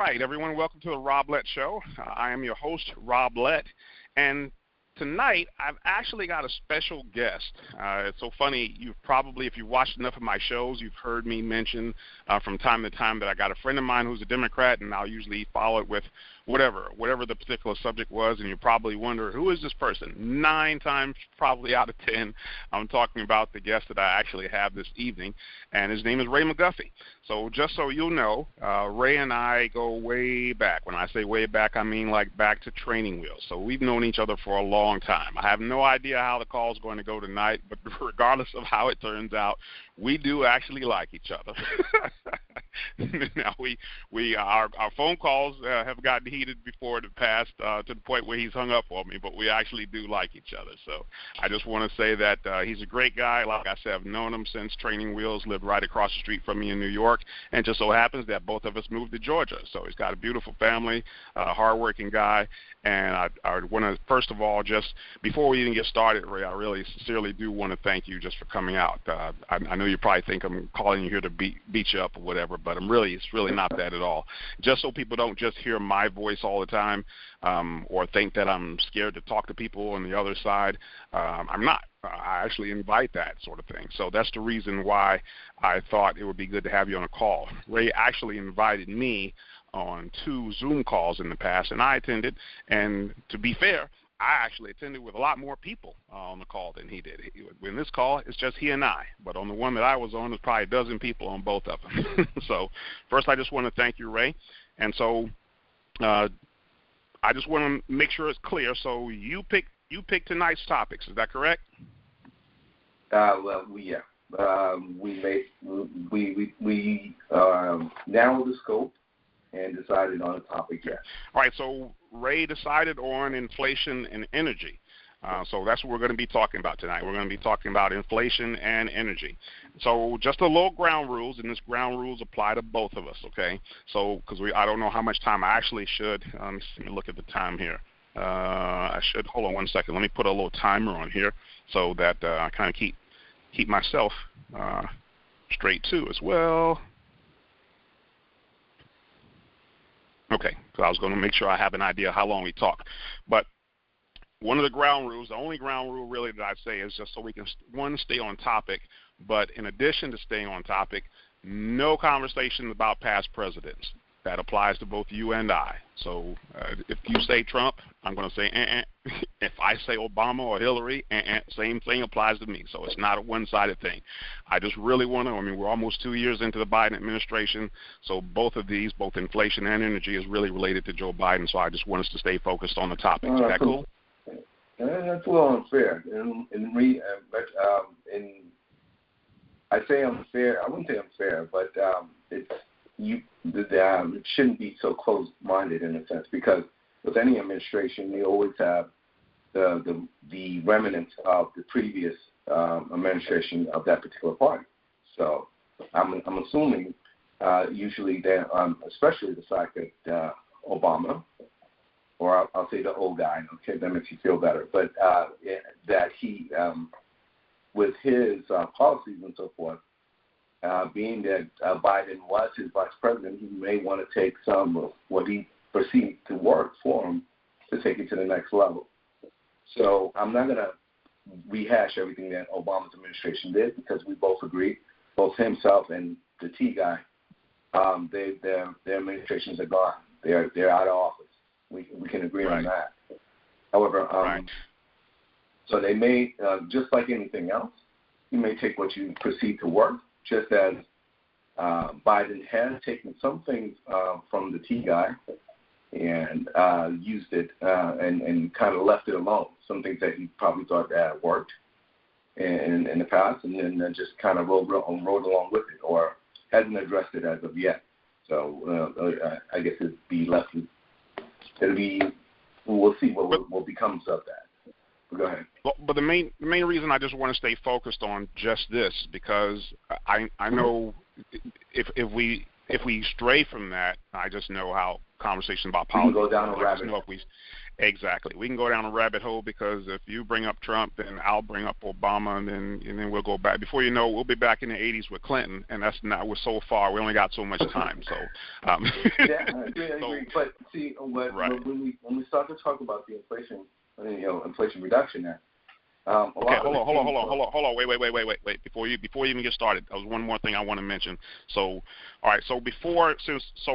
right, everyone, welcome to the Rob Lett Show. I am your host, Rob Lett, and tonight I've actually got a special guest. It's so funny, if you've watched enough of my shows, you've heard me mention from time to time that I got a friend of mine who's a Democrat, and I'll usually follow it with whatever the particular subject was, and you probably wonder, who is this person? 9 times probably out of 10, I'm talking about the guest that I actually have this evening, and his name is Ray McGuffey. So just so you'll know, Ray and I go way back. When I say way back, I mean like back to training wheels. So we've known each other for a long time. I have no idea how the call is going to go tonight, but regardless of how it turns out, we do actually like each other. Now our phone calls have gotten heated before in the past to the point where he's hung up on me, but we actually do like each other. So I just want to say that he's a great guy. Like I said, I've known him since Training Wheels, lived right across the street from me in New York, and just so happens that both of us moved to Georgia. So he's got a beautiful family, a hardworking guy, and I want to, first of all, just before we even get started, Ray, I really sincerely do want to thank you just for coming out. I know you probably think I'm calling you here to beat you up or whatever, but it's really not that at all. Just so people don't just hear my voice all the time or think that I'm scared to talk to people on the other side. I'm not. I actually invite that sort of thing. So that's the reason why I thought it would be good to have you on a call. Ray actually invited me on 2 Zoom calls in the past, and I attended. And to be fair, I actually attended with a lot more people on the call than he did. In this call, it's just he and I. But on the one that I was on, there's probably a dozen people on both of them. So first, I just want to thank you, Ray. And so I just want to make sure it's clear. So you pick tonight's topics. Is that correct? We narrowed the scope and decided on a topic. Yes. All right. So Ray decided on inflation and energy. So that's what we're going to be talking about tonight. We're going to be talking about inflation and energy. So just a little ground rules, and this ground rules apply to both of us, okay? So because I don't know how much time I actually should. Let me look at the time here. I should, hold on one second. Let me put a little timer on here so that I kind of keep myself straight too as well. Okay, so I was going to make sure I have an idea how long we talk. But one of the ground rules, the only ground rule really that I say is just so we can, one, stay on topic, but in addition to staying on topic, no conversation about past presidents. That applies to both you and I. So if you say Trump, I'm going to say If I say Obama or Hillary, same thing applies to me. So it's not a one-sided thing. I just really want to, we're almost 2 years into the Biden administration, so boboth of these, both inflation and energy, is really related to Joe Biden, so I just want us to stay focused on the topic. Is that cool? That's a little unfair. I say unfair. I wouldn't say unfair, but it shouldn't be so close-minded in a sense, because with any administration, you always have the remnants of the previous administration of that particular party. So I'm assuming usually that, especially the fact that Obama, or I'll say the old guy, okay, that makes you feel better, but that he, with his policies and so forth, being that Biden was his vice president, he may want to take some of what he perceived to work for him to take it to the next level. So I'm not going to rehash everything that Obama's administration did, because we both agree, both himself and the T guy, their administrations are gone. They're out of office. We can agree on that. However, so they may, just like anything else, you may take what you perceive to work, just as Biden has taken some things from the T guy and used it and kind of left it alone. Some things that he probably thought that worked in the past, and then just kind of rode along with it, or hasn't addressed it as of yet. So I guess it'd be left. We'll see what becomes of that. But go ahead. Well, but the main reason I just want to stay focused on just this, because I know if we if we stray from that, I just know how conversations about We can politics. go down a rabbit hole. Exactly, we can go down a rabbit hole because if you bring up Trump, then I'll bring up Obama, and then we'll go back. Before you know, we'll be back in the '80s with Clinton, and that's not. We're so far. We only got so much time. So. Yeah, I agree. But see, when we start to talk about the Inflation Reduction Act. Okay, hold on. Wait. Before you even get started, there's one more thing I want to mention. So, all right. So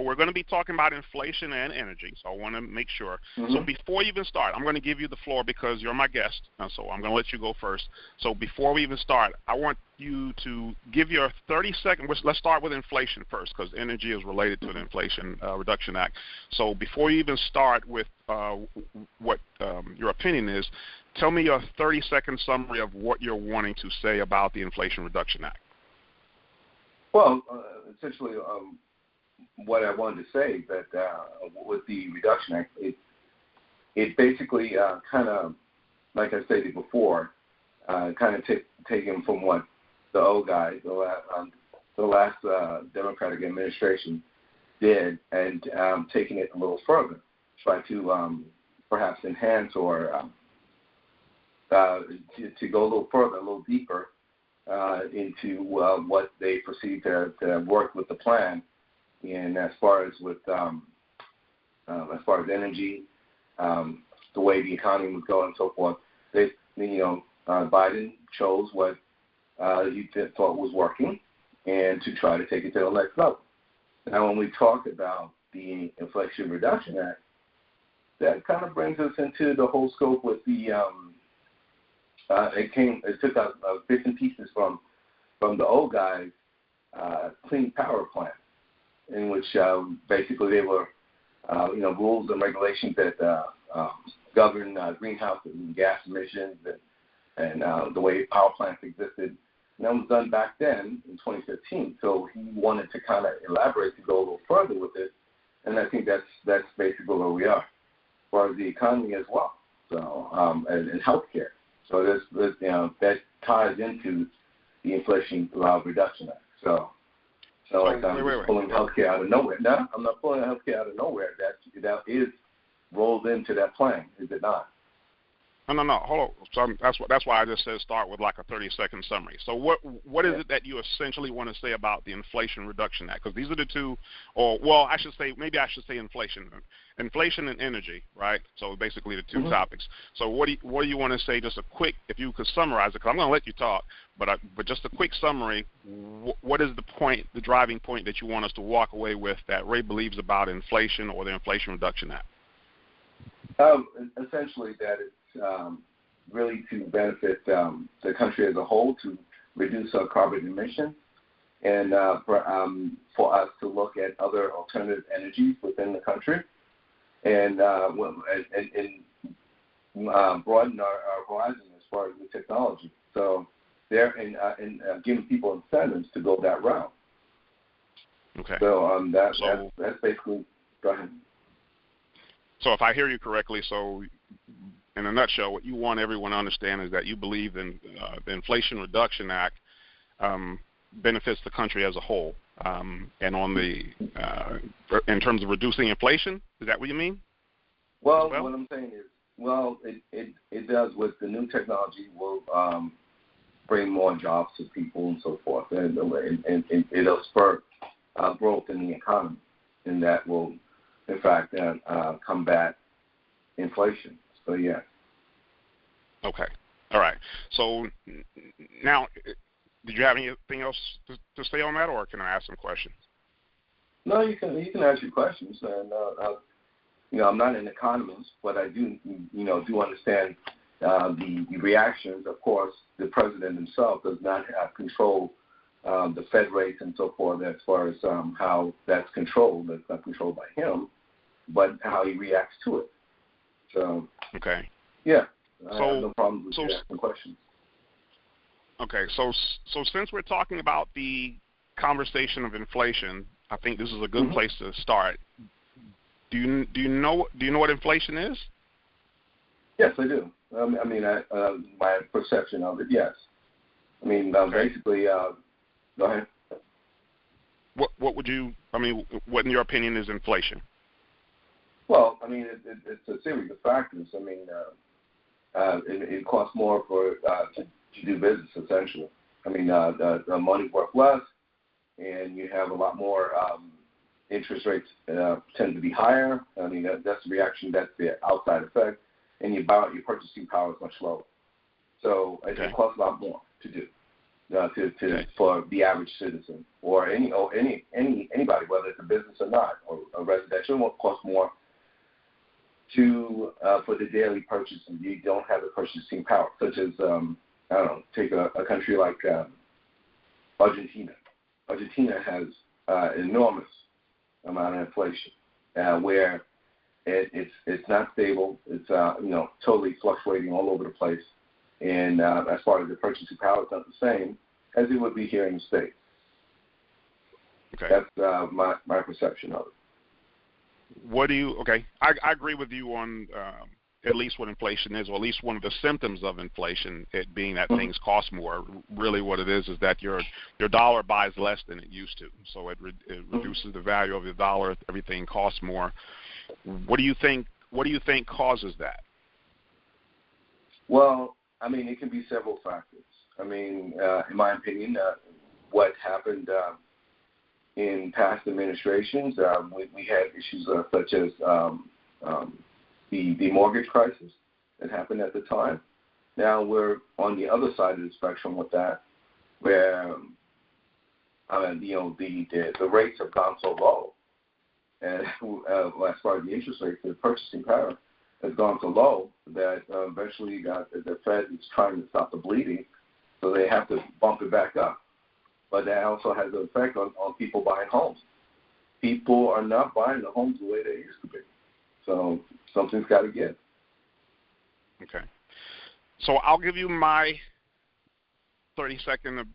we're going to be talking about inflation and energy. So I want to make sure. Mm-hmm. So before you even start, I'm going to give you the floor because you're my guest. So I'm going to let you go first. So before we even start, I want you to give your 30-second. Let's start with inflation first because energy is related to the Inflation Reduction Act. So before you even start with what your opinion is, tell me your 30-second summary of what you're wanting to say about the Inflation Reduction Act. Well, essentially, what I wanted to say is that with the Reduction Act, it basically kind of, like I stated before, kind of taken from what the old guy, the last Democratic administration did, and taking it a little further, try to perhaps enhance or to go a little further, a little deeper into what they perceive to work with the plan, and as far as energy, the way the economy was going, and so forth. Biden chose what he thought was working, and to try to take it to the next level. Now, when we talk about the Inflation Reduction Act, that kind of brings us into the whole scope with the it took out bits and pieces from the old guys' Clean Power Plan, in which basically they were rules and regulations that govern greenhouse and gas emissions and the way power plants existed. And that was done back then in 2015. So he wanted to kind of elaborate to go a little further with it, and I think that's basically where we are, as far as the economy as well. So and healthcare. So that ties into the Inflation Reduction Act. So like I'm pulling healthcare out of nowhere. No, I'm not pulling healthcare out of nowhere. That is rolled into that plan, is it not? No. Hold on. So that's why I just said start with like a 30-second summary. So what is it that you essentially want to say about the Inflation Reduction Act? Because these are the two, I should say inflation and energy, right? So basically the two topics. So what do you want to say? Just a quick, if you could summarize it, because I'm going to let you talk, but just a quick summary. What is the point, the driving point that you want us to walk away with that Ray believes about inflation or the Inflation Reduction Act? Essentially, that it's really to benefit the country as a whole, to reduce our carbon emissions, and for us to look at other alternative energies within the country, and broaden our horizon as far as the technology. So there, and giving people incentives to go that route. Okay. So that's basically. Go ahead. So if I hear you correctly, so in a nutshell, what you want everyone to understand is that you believe in the Inflation Reduction Act benefits the country as a whole, and on the in terms of reducing inflation. Is that what you mean? Well, what I'm saying is, it does with the new technology will bring more jobs to people and so forth, and it'll spur growth in the economy, and that will, in fact, combat inflation. So, yeah. Okay. All right. So now, did you have anything else to say on that, or can I ask some questions? No, you can ask your questions, and I'm not an economist, but I do understand the reactions. Of course, the president himself does not have control the Fed rates and so forth, as far as how that's controlled. That's not controlled by him, but how he reacts to it. So okay, yeah, I have no problem with asking questions. Okay, so since we're talking about the conversation of inflation, I think this is a good place to start. Do you know what inflation is? Yes, I do. I mean, my perception of it, yes. I mean, basically, go ahead. What would you? I mean, what in your opinion is inflation? Well, I mean, it's a series of factors. I mean, it costs more to do business, essentially. I mean, the money's worth less, and you have a lot more interest rates tend to be higher. I mean, that's the reaction. That's the outside effect. And your purchasing power is much lower. So it costs a lot more to do for the average citizen or anybody, whether it's a business or not, or a residential. It will cost more for the daily purchase, and you don't have the purchasing power, such as I don't know, take a country like Argentina. Argentina has an enormous amount of inflation, where it's not stable. It's totally fluctuating all over the place, and as far as the purchasing power, it's not the same as it would be here in the States. Okay, that's my perception of it. What do you? Okay, I agree with you on at least what inflation is, or at least one of the symptoms of inflation, it being that things cost more. Really, what it is that your dollar buys less than it used to, so it reduces the value of the dollar. Everything costs more. What do you think? What do you think causes that? Well, I mean, it can be several factors. I mean, in my opinion, what happened in past administrations, we had issues such as the mortgage crisis that happened at the time. Now we're on the other side of the spectrum with that, where the rates have gone so low, and as far as the interest rates, the purchasing power has gone so low that eventually the Fed is trying to stop the bleeding, so they have to bump it back up. But that also has an effect on people buying homes. People are not buying the homes the way they used to be. So something's got to give. Okay. So I'll give you my 30-second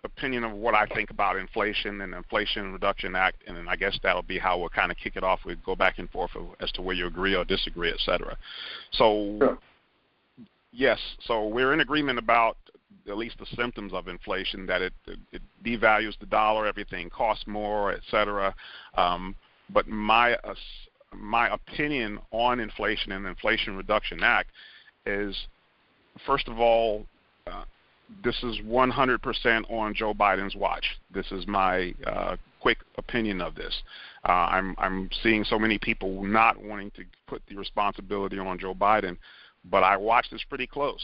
opinion of what I think about inflation and the Inflation Reduction Act, and then I guess that'll be how we'll kind of kick it off. We'll go back and forth as to where you agree or disagree, et cetera. So, sure. Yes, so we're in agreement about at least the symptoms of inflation, that it devalues the dollar, everything costs more, et cetera. But my opinion on inflation and the Inflation Reduction Act is, first of all, this is 100% on Joe Biden's watch. This is my quick opinion of this. I'm seeing so many people not wanting to put the responsibility on Joe Biden, but I watched this pretty close.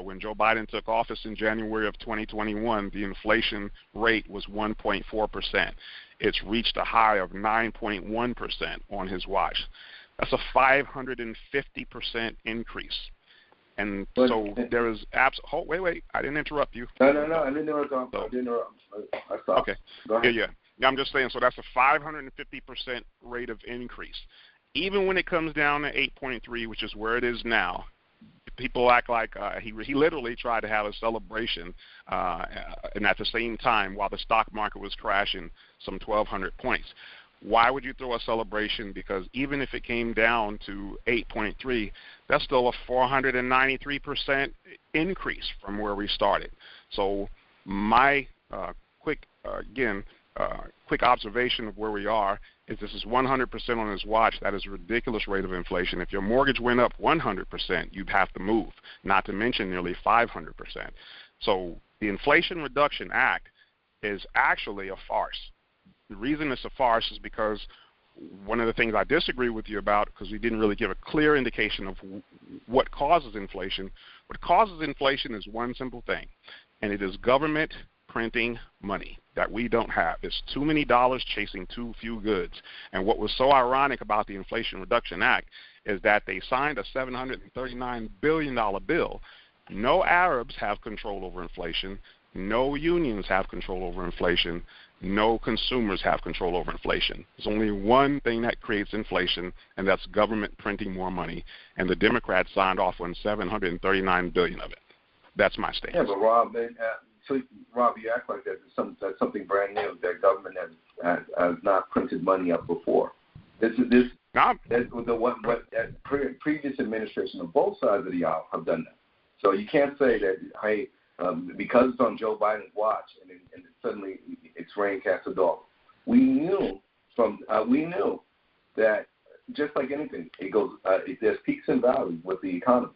When Joe Biden took office in January of 2021, the inflation rate was 1.4%. It's reached a high of 9.1% on his watch. That's a 550% increase. And so there is wait, I didn't interrupt you. No, I didn't interrupt. I stopped. Okay. Go ahead. Yeah. I'm just saying, so that's a 550% rate of increase. Even when it comes down to 8.3, which is where it is now, people act like he literally tried to have a celebration, and at the same time, while the stock market was crashing some 1,200 points. Why would you throw a celebration? Because even if it came down to 8.3, that's still a 493% increase from where we started. So my quick observation of where we are is this is 100% on his watch. That is a ridiculous rate of inflation. If your mortgage went up 100%, you'd have to move, not to mention nearly 500%. So the Inflation Reduction Act is actually a farce. The reason it's a farce is because one of the things I disagree with you about, because we didn't really give a clear indication of what causes inflation. What causes inflation is one simple thing, and it is government printing money that we don't have. It's too many dollars chasing too few goods. And what was so ironic about the Inflation Reduction Act is that they signed a $739 billion bill. No Arabs have control over inflation. No unions have control over inflation. No consumers have control over inflation. There's only one thing that creates inflation, and that's government printing more money. And the Democrats signed off on $739 billion of it. That's my stance. Yeah, but Rob, you act like that's something brand new that government has not printed money up before. Previous administration on both sides of the aisle have done that. So you can't say that, hey, because it's on Joe Biden's watch and suddenly it's rain cast a dog. We knew that just like anything, it goes. There's peaks and valleys with the economy.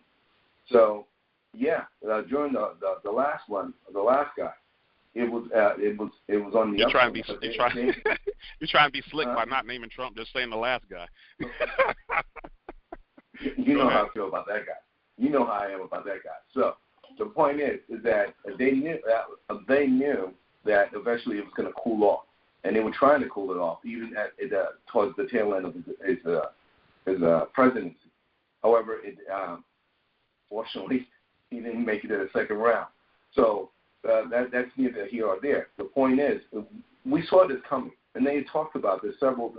So, yeah, during the last one, the last guy, it was on the. You're trying to be slick by not naming Trump, just saying the last guy. You know how I feel about that guy. You know how I am about that guy. So the point is that they knew that eventually it was going to cool off, and they were trying to cool it off even towards the tail end of his presidency. However, fortunately, he didn't make it to the second round. So that's neither here or there. The point is, we saw this coming, and they talked about this several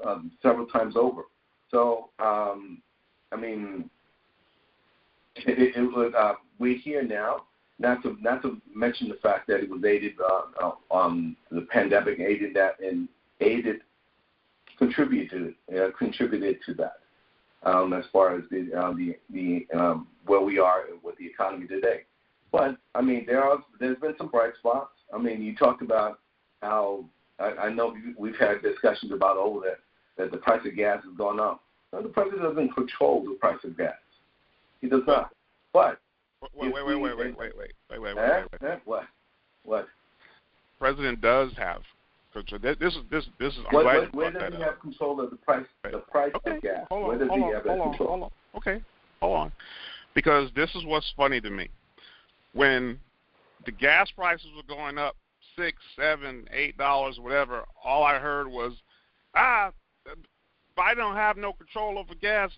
times over. So, I mean, it was. We're here now. Not to mention the fact that it was aided on the pandemic, contributed to that. As far as the where we are with the economy today. But I mean, there's been some bright spots. I mean, you talked about how I know we've had discussions about that the price of gas has gone up. No, the president doesn't control the price of gas. He does not. But wait. What? President does have control. This is. Where does he have control of the price? The price of gas. Where does he have that control? Hold on. Okay, hold on. Because this is what's funny to me. When the gas prices were going up $6, $7, $8, whatever, all I heard was, Biden don't have no control over gas.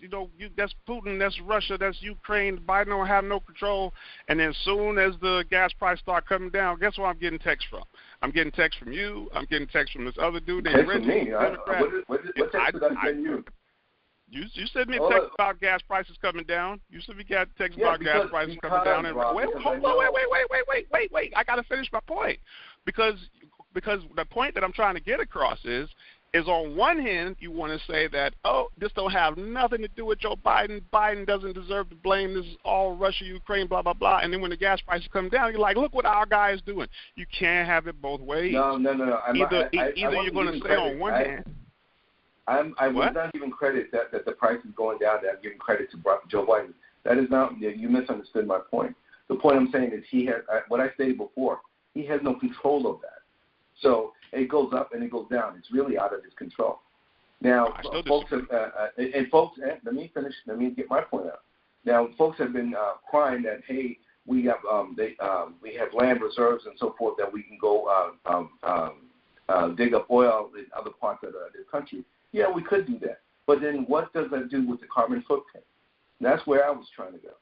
That's Putin, that's Russia, that's Ukraine. Biden don't have no control. And then as soon as the gas price start coming down, guess what I'm getting text from? I'm getting text from you. I'm getting text from this other dude named Reggie. What text did I send you? You sent me a text about gas prices coming down. You sent me a text about gas prices coming down. And wait! I got to finish my point because the point that I'm trying to get across is on one hand, you want to say that, this don't have nothing to do with Joe Biden. Biden doesn't deserve the blame. This is all Russia, Ukraine, blah, blah, blah. And then when the gas prices come down, you're like, look what our guy is doing. You can't have it both ways. No. Either you're going to say on one hand. I would not giving credit that the price is going down, that I'm giving credit to Joe Biden. That is not, you misunderstood my point. The point I'm saying is he has, what I stated before, he has no control of that. So it goes up and it goes down. It's really out of his control. Now, folks have, let me finish. Let me get my point out. Now, folks have been crying that, hey, we have land reserves and so forth that we can go dig up oil in other parts of the country. Yeah, we could do that. But then what does that do with the carbon footprint? And that's where I was trying to go.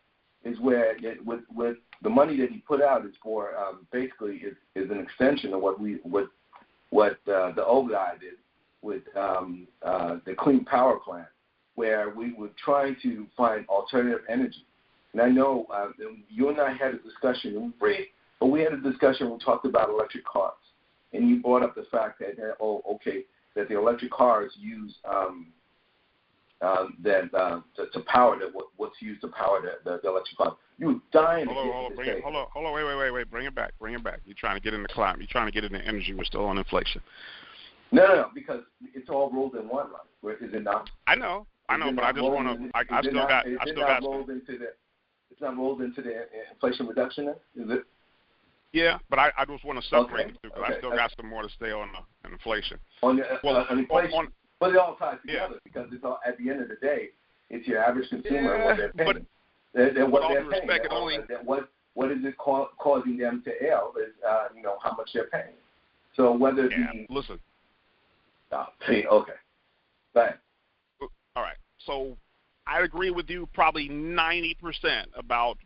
Is where with the money that he put out is for basically is an extension of what the old guy did with the Clean Power Plan, where we were trying to find alternative energy. And I know you and I had a discussion, but we had a discussion. We talked about electric cars, and you brought up the fact that that the electric cars use to power what's used to power the electric car. You were dying to get Hold on, wait. Bring it back. You're trying to get in the climate. You're trying to get in the energy. We're still on inflation. No, because it's all rolled in one line. Is it not? I know, but I just want to. It's not rolled into the Inflation Reduction Act, is it? Yeah, but I just want to separate the two because I still got some more to stay on inflation. On inflation. But it all ties together because it's all, at the end of the day, it's your average consumer and what they're paying. What is it causing them to ail is how much they're paying. So whether listen. Okay. Go ahead. All right. So I agree with you probably 90% about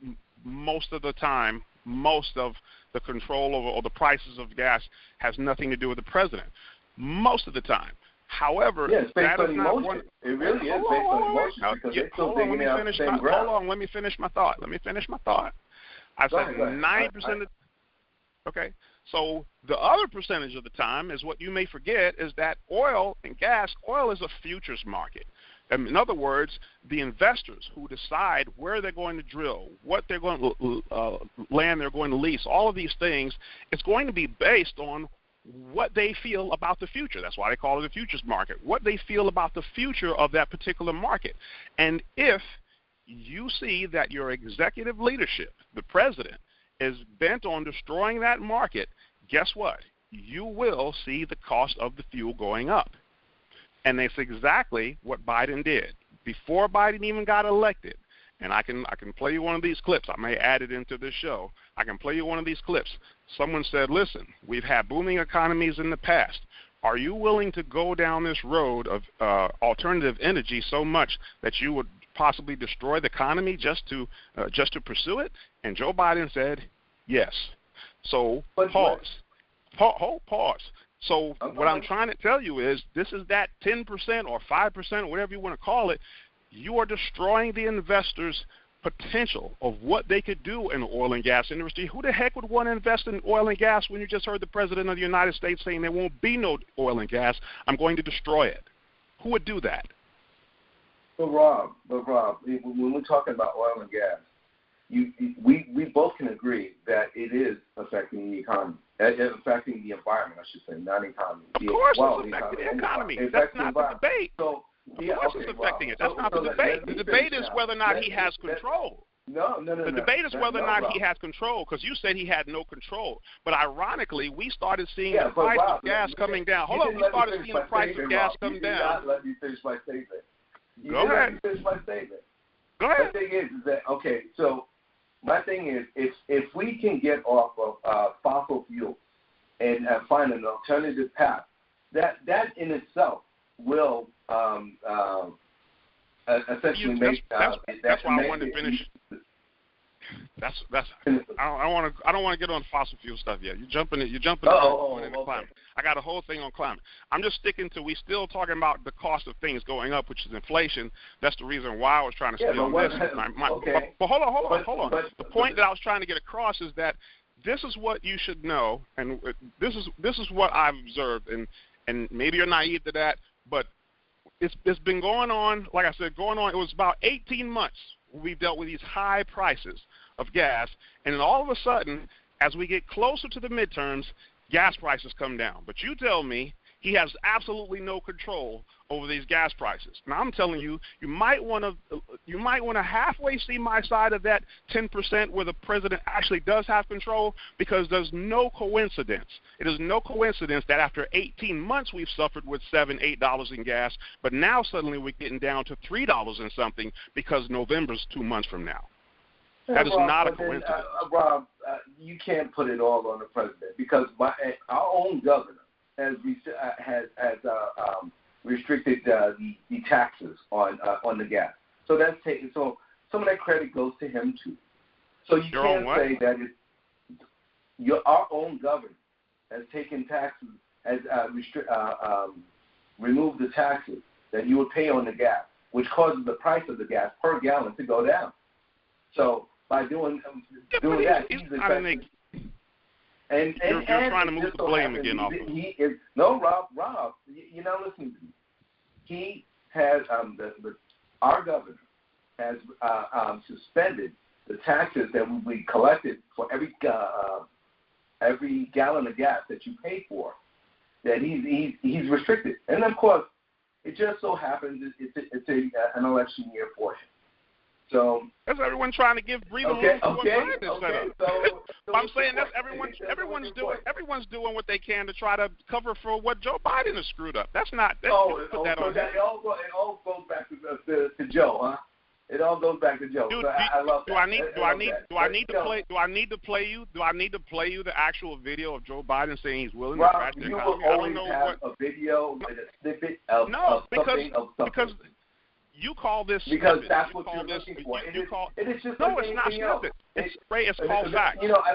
most of the time. Most of the control over or the prices of gas has nothing to do with the president. Most of the time. However, it's based on emotion. It really is based on emotion because they're still digging out the same ground. Hold on, let me finish my thought. I said 90%. Okay, so the other percentage of the time is what you may forget is that oil and gas. Oil is a futures market. In other words, the investors who decide where they're going to drill, what they're going to land they're going to lease, all of these things, it's going to be based on what they feel about the future. That's why they call it a futures market. What they feel about the future of that particular market. And if you see that your executive leadership, the president, is bent on destroying that market, guess what? You will see the cost of the fuel going up. And that's exactly what Biden did. Before Biden even got elected, and I can play you one of these clips. I may add it into this show. I can play you one of these clips. Someone said, listen, we've had booming economies in the past. Are you willing to go down this road of alternative energy so much that you would possibly destroy the economy just to pursue it? And Joe Biden said, yes. So pause. Pause. So what I'm trying to tell you is this is that 10% or 5% or whatever you want to call it. You are destroying the investors' potential of what they could do in the oil and gas industry. Who the heck would want to invest in oil and gas when you just heard the President of the United States saying there won't be no oil and gas? I'm going to destroy it. Who would do that? But Rob, when we're talking about oil and gas, we both can agree that it is affecting the economy. It's affecting the environment, I should say, not the economy. Of course it's affecting the economy. That's not the debate. Of course it's affecting it. That's not the debate. The debate is whether or not he has control. No. The debate is whether or not he has control, because you said he had no control. But ironically, we started seeing the price of gas coming down. Hold on, we started seeing the price of gas come down. You did not let me finish my statement. Go ahead. Let me finish my statement. Go ahead. My thing is that, okay, so my thing is if we can get off of fossil fuels and find an alternative path, that in itself will essentially make that's why I wanted to finish. I don't want to get on fossil fuel stuff yet. You're jumping into climate. I got a whole thing on climate. I'm just sticking to, we still talking about the cost of things going up, which is inflation. That's the reason why I was trying to stay on this. But hold on. The point that I was trying to get across is that this is what you should know, and this is what I've observed, and maybe you're naive to that, but it's been going on, like I said, it was about 18 months we've dealt with these high prices of gas, and then all of a sudden, as we get closer to the midterms, gas prices come down. But you tell me he has absolutely no control over these gas prices. Now I'm telling you, you might want to halfway see my side of that 10% where the president actually does have control, because there's no coincidence. It is no coincidence that after 18 months we've suffered with $7, $8 in gas, but now suddenly we're getting down to $3 and something because November's 2 months from now. That is not a coincidence. Rob, you can't put it all on the president, because our own governor has restricted the taxes on the gas. So that's taken. So some of that credit goes to him too. So you can't say that our own governor has taken taxes, has removed the taxes that you would pay on the gas, which causes the price of the gas per gallon to go down. So by doing that, he's affecting. And you're trying to move the blame again off of him. No, Rob, you're not listening to me. He has our governor has suspended the taxes that we collected for every gallon of gas that you pay for. That he's restricted, and of course, it just so happens it's an election year for him. So that's everyone trying to give breathing room to what Biden set up. So I'm saying that's everyone's doing what they can to try to cover for what Joe Biden has screwed up. That's not. It all goes back to Joe, huh? It all goes back to Joe. I love that. Do I need to play you the actual video of Joe Biden saying he's willing to crash the economy? You will always have a video with a snippet of something. Because you call this because snippet. That's what you're looking for. It is just no, it's not snippet. It's called facts. You know, I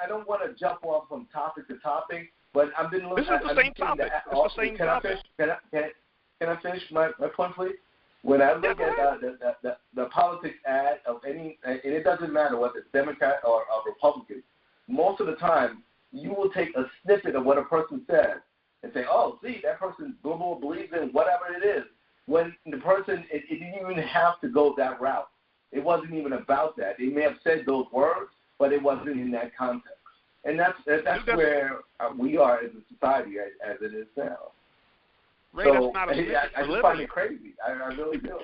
don't want to jump off from topic to topic, but I've been looking. This is the same topic. It's the same topic. Can I finish my point, please? When I look at the politics ad of any, and it doesn't matter whether it's Democrat or Republican, most of the time you will take a snippet of what a person says and say, oh, see, that person believes in whatever it is. When the person, it didn't even have to go that route. It wasn't even about that. They may have said those words, but it wasn't in that context. And that's where we are as a society as it is now. Ray, so that's not a snippet I just find it crazy. I really do.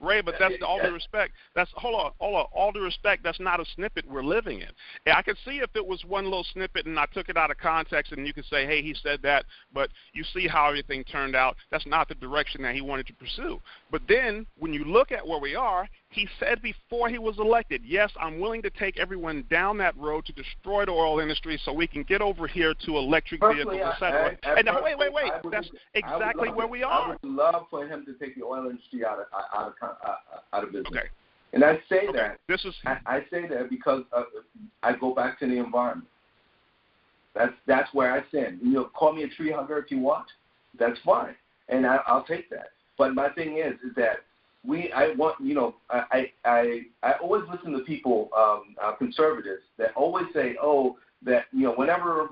Ray, but that's all due respect. That's hold on. All due respect, that's not a snippet we're living in. I could see if it was one little snippet and I took it out of context, and you could say, "Hey, he said that," but you see how everything turned out. That's not the direction that he wanted to pursue. But then, when you look at where we are, he said before he was elected, "Yes, I'm willing to take everyone down that road to destroy the oil industry, so we can get over here to electric vehicles, etc." And wait, that's exactly where we are. I would love for him to take the oil industry out of business. Okay. And I say that. I say that because I go back to the environment. That's where I stand. Call me a tree hugger if you want. That's fine, and I'll take that. But my thing is that I always listen to people, conservatives, that always say, that whenever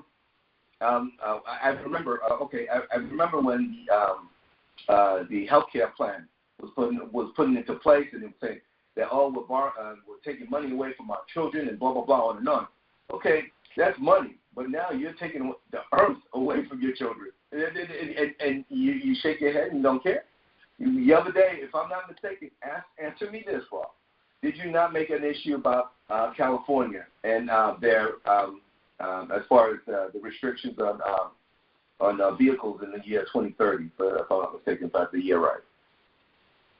I remember when the healthcare plan was putting into place, and they would say that we're taking money away from our children and blah blah blah on and on. Okay, that's money, but now you're taking the earth away from your children, and you shake your head and don't care. The other day, if I'm not mistaken, answer me this, Rob. Did you not make an issue about California and their as far as the restrictions on vehicles in the year 2030? If I'm not mistaken, if that's the year right.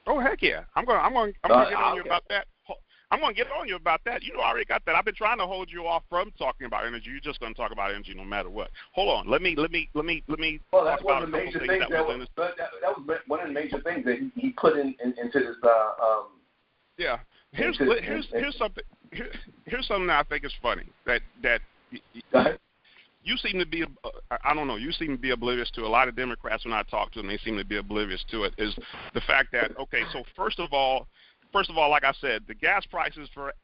Oh heck yeah! I'm going to get on you about that. I'm going to get on you about that. I already got that. I've been trying to hold you off from talking about energy. You're just going to talk about energy no matter what. Hold on. Let me. Well, that's one of the major things. That was one of the major things that he put into this. Yeah. Here's something. Here's something that I think is funny. That Go ahead. You seem to be, I don't know, you seem to be oblivious to. A lot of Democrats, when I talk to them, they seem to be oblivious to it, is the fact that, okay, so first of all, like I said, the gas prices for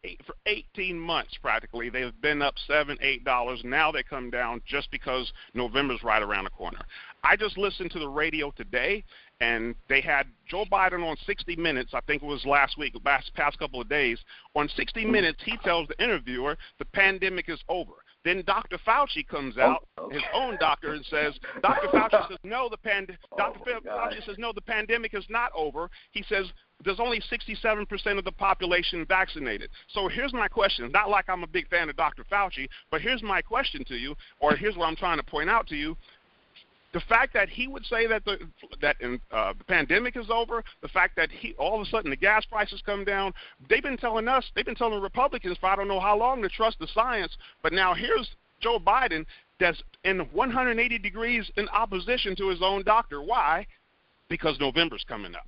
18 months practically, they've been up $7, $8. Now they come down just because November's right around the corner. I just listened to the radio today, and they had Joe Biden on 60 Minutes, I think it was last week, past couple of days. On 60 Minutes, he tells the interviewer the pandemic is over. Then Dr. Fauci comes out, his own doctor, and says, Dr. Fauci says, no, Fauci says, no, the pandemic is not over. He says there's only 67% of the population vaccinated. So here's my question. Not like I'm a big fan of Dr. Fauci, but here's my question to you, or here's what I'm trying to point out to you. The fact that he would say that the pandemic is over, the fact that all of a sudden the gas prices come down, they've been telling the Republicans for I don't know how long to trust the science, but now here's Joe Biden that's in 180 degrees in opposition to his own doctor. Why? Because November's coming up.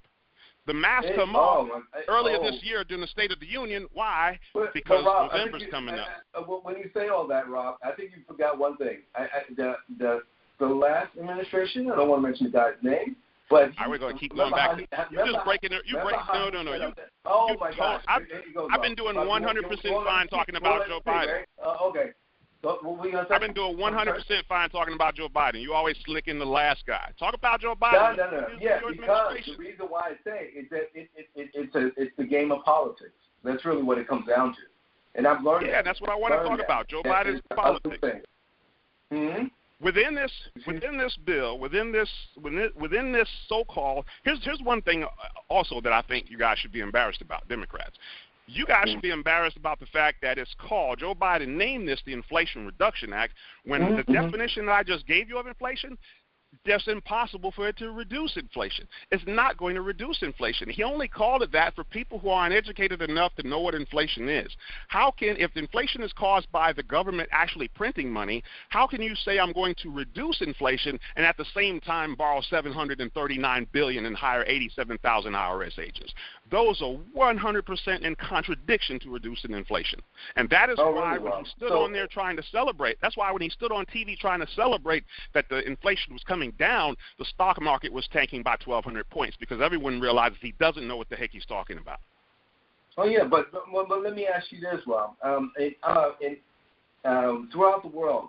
The masks come off earlier this year during the State of the Union. Why? Because Rob, November's coming up. When you say all that, Rob, I think you forgot one thing. The last administration, I don't want to mention the guy's name, but we're going to keep going back. You're just breaking it. No. Oh my gosh! I've been doing 100% fine talking about Joe Biden. Okay. So what you gonna say? I've been doing 100% fine talking about Joe Biden. You always slick in the last guy. Talk about Joe Biden. No. Yeah, because the reason why I say is that it's the game of politics. That's really what it comes down to. And I've learned. Yeah, that's what I want to talk about. Joe Biden's politics. Mm-hmm. Within this bill, within this so-called, here's one thing also that I think you guys should be embarrassed about, Democrats. You guys should be embarrassed about the fact that it's called, Joe Biden named this the Inflation Reduction Act, when the definition that I just gave you of inflation, that's impossible for it to reduce inflation. It's not going to reduce inflation. He only called it that for people who are uneducated enough to know what inflation is. If inflation is caused by the government actually printing money, how can you say I'm going to reduce inflation and at the same time borrow $739 billion and hire 87,000 IRS agents? Those are 100% in contradiction to reducing inflation. And that is why when he stood on there trying to celebrate, that's why when he stood on TV trying to celebrate that the inflation was coming down, the stock market was tanking by 1,200 points because everyone realizes he doesn't know what the heck he's talking about. Oh, yeah, but let me ask you this, Rob. Throughout the world,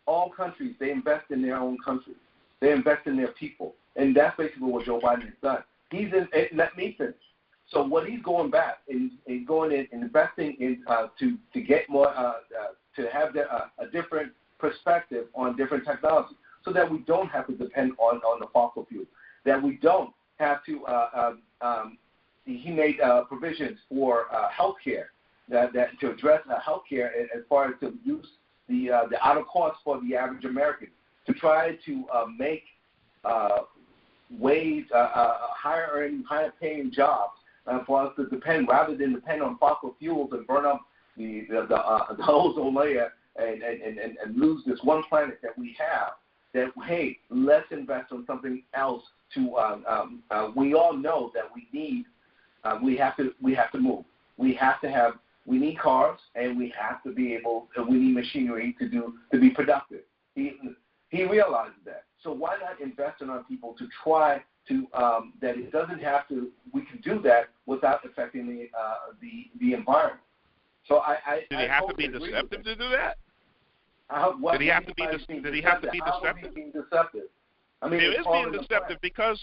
all countries, they invest in their own countries. They invest in their people. And that's basically what Joe Biden has done. Let me finish. So what he's going back and going in and investing in to get more have a different perspective on different technologies, so that we don't have to depend on the fossil fuel, that we don't have to. He made provisions for healthcare that to address healthcare as far as to reduce the out of cost for the average American, to try to make ways higher earning, higher paying jobs for us to depend rather than depend on fossil fuels and burn up the ozone layer and lose this one planet that we have. That, hey, let's invest on something else. We all know that we need. We have to move. We need cars, and we have to be able. We need machinery to be productive. He realizes that. So why not invest in our people to try to that it doesn't have to. We can do that without affecting the environment. So did he have to be deceptive to do that? Did he have to be deceptive? How is he being deceptive? I mean, it is being deceptive because,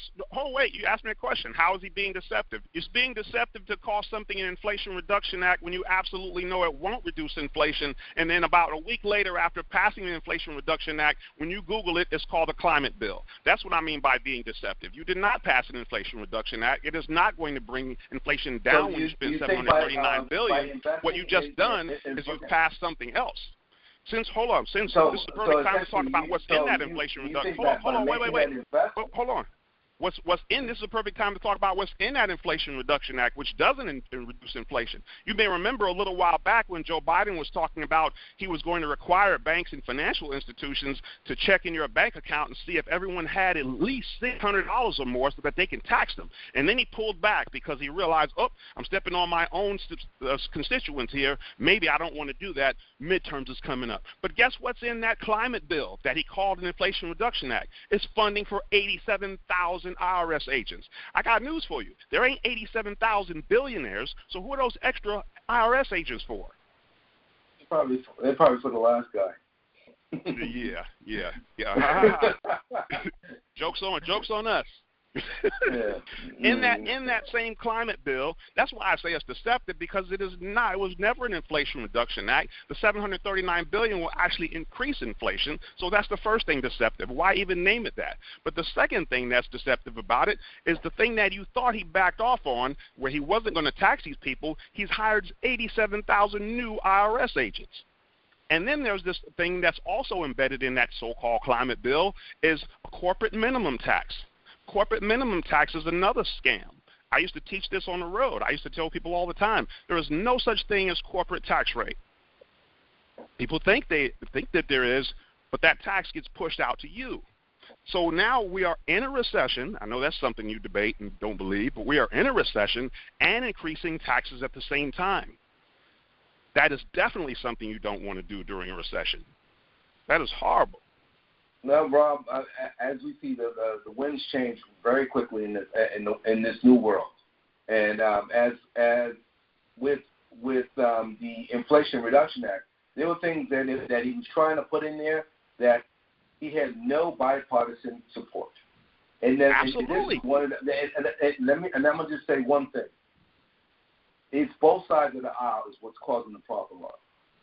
wait, you asked me a question. How is he being deceptive? It's being deceptive to call something an Inflation Reduction Act when you absolutely know it won't reduce inflation, and then about a week later after passing the Inflation Reduction Act, when you Google it, it's called a climate bill. That's what I mean by being deceptive. You did not pass an Inflation Reduction Act. It is not going to bring inflation down when you spend $739 billion. What you've just done is you've passed something else. This is the perfect time to talk about what's in that Inflation Reduction. Hold on, wait. Hold on. This is a perfect time to talk about what's in that Inflation Reduction Act, which doesn't reduce inflation. You may remember a little while back when Joe Biden was talking about he was going to require banks and financial institutions to check in your bank account and see if everyone had at least $600 or more so that they can tax them. And then he pulled back because he realized, I'm stepping on my own constituents here. Maybe I don't want to do that. Midterms is coming up. But guess what's in that climate bill that he called an Inflation Reduction Act? It's funding for 87,000 IRS agents. I got news for you. There ain't 87,000 billionaires, so who are those extra IRS agents for? They're probably for the last guy. Yeah. Jokes on us. In that same climate bill, that's why I say it's deceptive, because it was never an Inflation Reduction Act. The $739 billion will actually increase inflation, so that's the first thing deceptive. Why even name it that? But the second thing that's deceptive about it is the thing that you thought he backed off on, where he wasn't going to tax these people. He's hired 87,000 new IRS agents. And then there's this thing that's also embedded in that so-called climate bill is a corporate minimum tax. Corporate minimum tax is another scam. I used to teach this on the road. I used to tell people all the time, there is no such thing as corporate tax rate. People think that there is, but that tax gets pushed out to you. So now we are in a recession. I know that's something you debate and don't believe, but we are in a recession and increasing taxes at the same time. That is definitely something you don't want to do during a recession. That is horrible. No, Rob. As we see, the winds change very quickly in this new world, and as with the Inflation Reduction Act, there were things that he was trying to put in there that he had no bipartisan support. And then absolutely. And I'm gonna just say one thing. It's both sides of the aisle is what's causing the problem.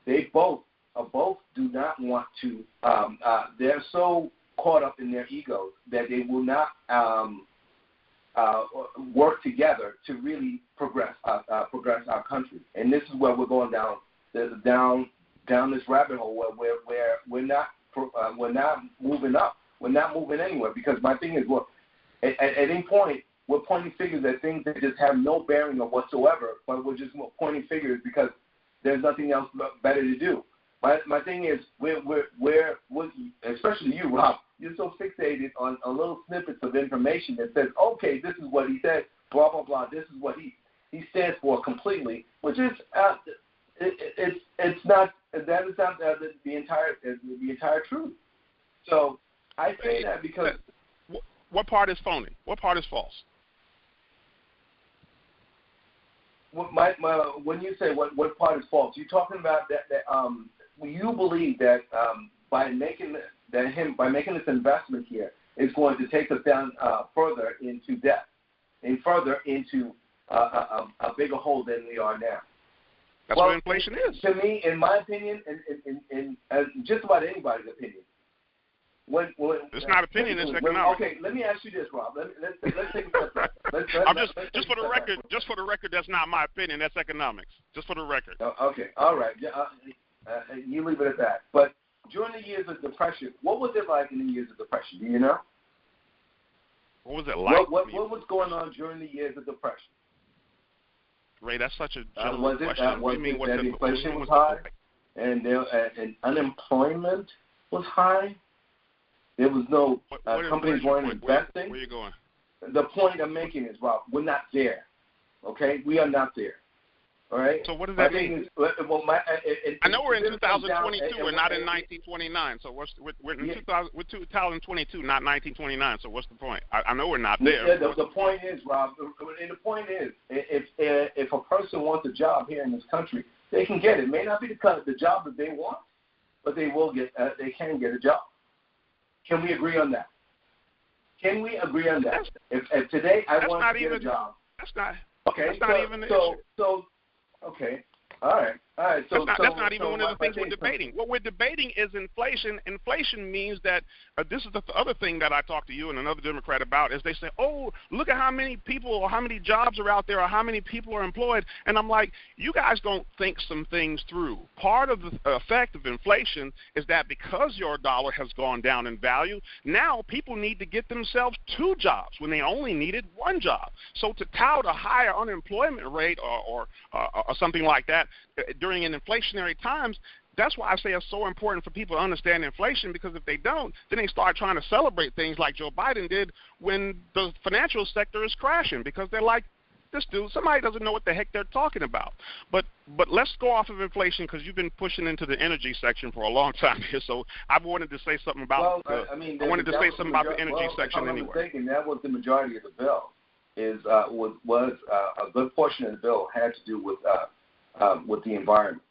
They both do not want to. They're so caught up in their egos that they will not work together to really progress our country. And this is where we're going down this rabbit hole where we're not moving up. We're not moving anywhere, because my thing is, well, at any point we're pointing fingers at things that just have no bearing of whatsoever, but we're just pointing fingers because there's nothing else better to do. My thing is, we're especially you, Rob, you're so fixated on little snippets of information that says, okay, this is what he said, blah, blah, blah, this is what he stands for completely, which is, it's not, that is not the entire truth. So I say that because... What part is phony? What part is false? When you say what part is false, you're talking about that you believe that by making this investment here is going to take us down further into debt and further into a bigger hole than we are now. That's what inflation is. To me, in my opinion, in just about anybody's opinion, when it's not opinion, it's economics. Okay, let me ask you this, Rob. Let's take a step back. Just for the record, that's not my opinion. That's economics. Just for the record. Okay, all right. You leave it at that. But during the years of Depression, what was it like in the years of Depression? Do you know? What was it like? What was going on during the years of Depression? Ray, that's such a general question. Was it that inflation was high and unemployment was high? There was no companies weren't investing. Where are you going? The point I'm making is, Rob, we're not there. Okay, we are not there. All right. So what does that mean? I know we're in 2022. We're not in 1929. So we're in 2022, not 1929. So what's the point? I know we're not there. Yeah, the point is, Rob. And the point is, if a person wants a job here in this country, they can get it. It may not be the job that they want, but they will get. They can get a job. Can we agree on that? Can we agree on that? If today I want to get a job, that's not. Okay. That's not even the issue. Okay. All right. So that's not even one of the things we're debating. What we're debating is inflation. Inflation means that this is the other thing that I talked to you and another Democrat about is they say, oh, look at how many people or how many jobs are out there or how many people are employed. And I'm like, you guys don't think some things through. Part of the effect of inflation is that because your dollar has gone down in value, now people need to get themselves 2 jobs when they only needed 1 job. So to tout a higher unemployment rate or something like that during an inflationary times, that's why I say it's so important for people to understand inflation, because if they don't, then they start trying to celebrate things like Joe Biden did when the financial sector is crashing, because they're like, this dude, somebody doesn't know what the heck they're talking about. But let's go off of inflation, because you've been pushing into the energy section for a long time here, so I wanted to say something about the energy section anyway. Mistaken, that was the majority of the bill. Was a good portion of the bill had to do with the environment.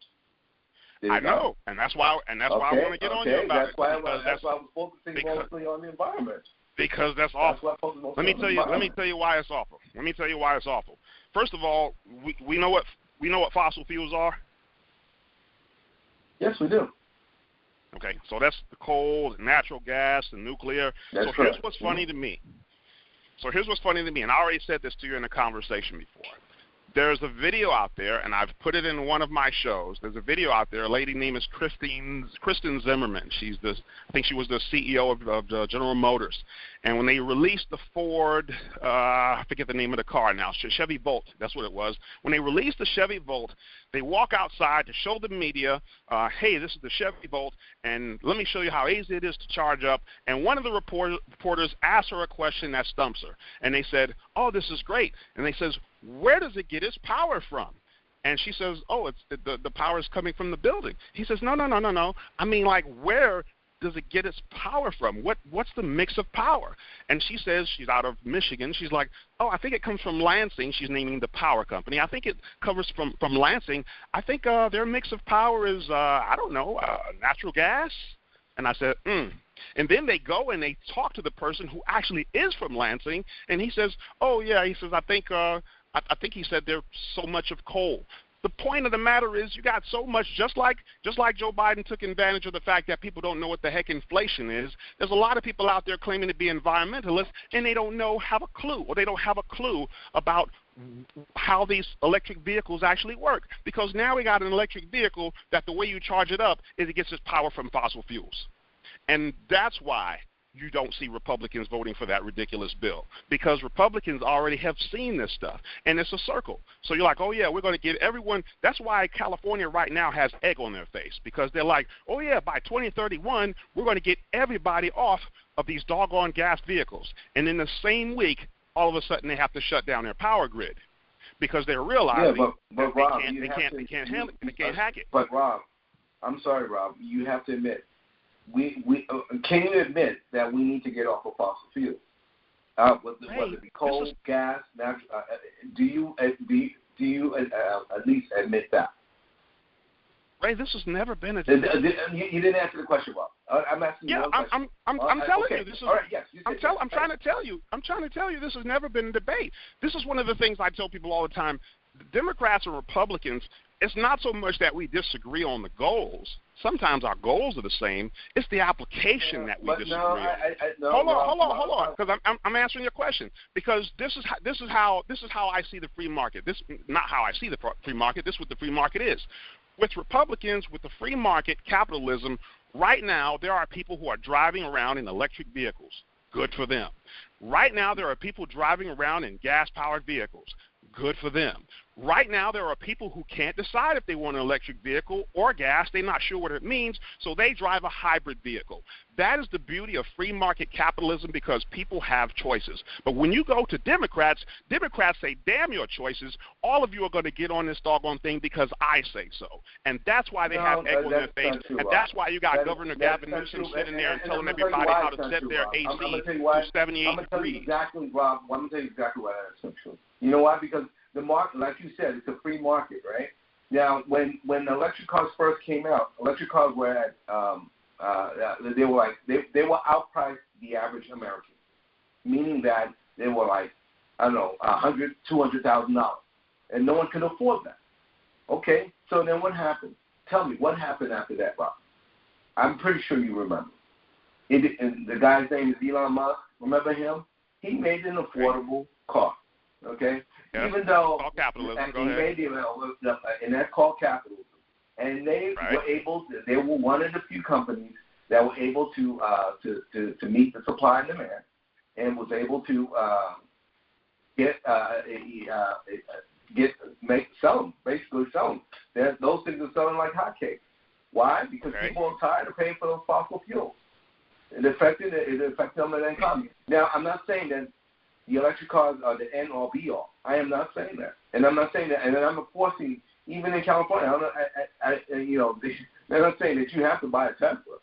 I know, and that's why I want to get on you about that's why I was focusing mostly on the environment. Because that's awful. Let me tell you why it's awful. First of all, we know what fossil fuels are. Yes, we do. Okay, so that's the coal, the natural gas, the nuclear. That's here's what's funny to me. And I already said this to you in a conversation before. There's a video out there, and I've put it in one of my shows. There's a video out there. A lady named is Kristen Zimmerman. I think she was the CEO of General Motors. And when they released the Ford, I forget the name of the car now, Chevy Volt, that's what it was. When they released the Chevy Volt, they walk outside to show the media, hey, this is the Chevy Volt, and let me show you how easy it is to charge up. And one of the reporters asked her a question that stumps her. And they said, oh, this is great. And they says, where does it get its power from? And she says, oh, the power is coming from the building. He says, no. I mean, like, where does it get its power from? What's the mix of power? And she says, she's out of Michigan. She's like, oh, I think it comes from Lansing. She's naming the power company. I think it covers from Lansing. I think their mix of power is, natural gas. And I said, And then they go and they talk to the person who actually is from Lansing, and he says, oh, yeah, he says, I think he said there's so much of coal. The point of the matter is you got so much, just like Joe Biden took advantage of the fact that people don't know what the heck inflation is. There's a lot of people out there claiming to be environmentalists, and they don't have a clue about how these electric vehicles actually work. Because now we got an electric vehicle that the way you charge it up is it gets its power from fossil fuels. And that's why you don't see Republicans voting for that ridiculous bill, because Republicans already have seen this stuff, and it's a circle. So you're like, oh, yeah, we're going to give everyone – that's why California right now has egg on their face, because they're like, oh, yeah, by 2031, we're going to get everybody off of these doggone gas vehicles. And in the same week, all of a sudden they have to shut down their power grid because they're realizing that Rob, they can't handle it, they can't hack it. But, Rob, I'm sorry, Rob, you have to admit, can you admit that we need to get off of fossil fuels? Whether it be coal, gas, natural, do you at least admit that? Ray, this has never been a debate. You didn't answer the question, Rob. I'm asking you. Yeah, I'm telling you this is. All right, yes, I'm trying to tell you this has never been a debate. This is one of the things I tell people all the time. Democrats and Republicans it's not so much that we disagree on the goals. Sometimes our goals are the same. It's the application that we disagree on. Hold on, because I'm answering your question. Because this is how I see the free market. This not how I see the free market. This is what the free market is. With Republicans, with the free market capitalism, right now there are people who are driving around in electric vehicles. Good for them. Right now there are people driving around in gas-powered vehicles. Good for them. Right now, there are people who can't decide if they want an electric vehicle or gas. They're not sure what it means, so they drive a hybrid vehicle. That is the beauty of free market capitalism because people have choices. But when you go to Democrats say, damn your choices. All of you are going to get on this doggone thing because I say so. And that's why they have egg on their face. And that's why you got Governor Gavin Newsom sitting there and telling everybody how to set their AC to 78 degrees. Rob, I'm going to tell you exactly why that's true. You know why? Because the market, like you said, it's a free market, right? Now, when electric cars first came out, electric cars were at they were outpriced the average American, meaning that they were like $100,000, $200,000, and no one could afford that. Okay, so then what happened? Tell me what happened after that, Rob? I'm pretty sure you remember. And the guy's name is Elon Musk. Remember him? He made an affordable car. Okay, yes. Even though capitalism, and that's called capitalism, and they were able to, they were one of the few companies that were able to meet the supply and demand, and was able to sell them. Those things are selling like hotcakes. Why? Because people are tired of paying for those fossil fuels. It affected them in the economy. Now, I'm not saying that the electric cars are the end all be all. I am not saying that, and I'm not saying that, and I'm enforcing even in California. They're not saying that you have to buy a Tesla.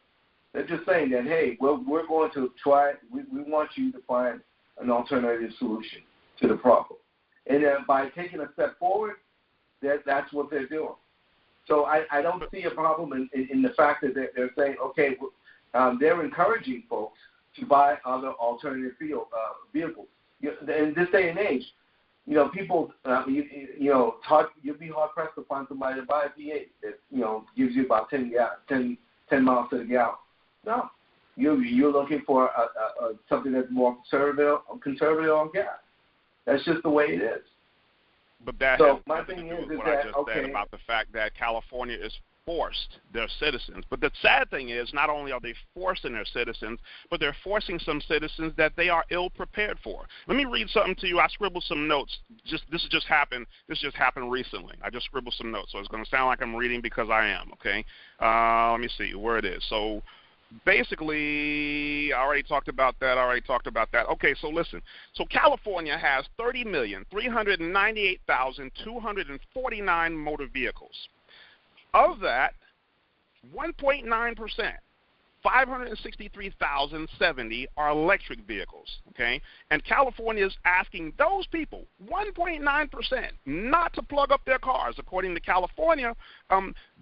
They're just saying that hey, we're going to try. We want you to find an alternative solution to the problem, and then by taking a step forward, that's what they're doing. So I don't see a problem in the fact that they're saying okay, they're encouraging folks to buy other alternative vehicles. In this day and age, people, you'll be hard pressed to find somebody to buy a V8 that gives you about 10 miles to the gallon. No, you're looking for something that's more conservative on gas. That's just the way it is. But that has nothing to do with what I just said about the fact that California is forced their citizens. But the sad thing is, not only are they forcing their citizens, but they're forcing some citizens that they are ill prepared for. Let me read something to you. I scribbled some notes. This just happened recently. I just scribbled some notes, so it's going to sound like I'm reading because I am. Okay. Let me see where it is. So basically, I already talked about that. Okay, so listen. So California has 30,398,249 motor vehicles. Of that, 1.9%, 563,070 are electric vehicles, okay? And California is asking those people, 1.9%, not to plug up their cars. According to California,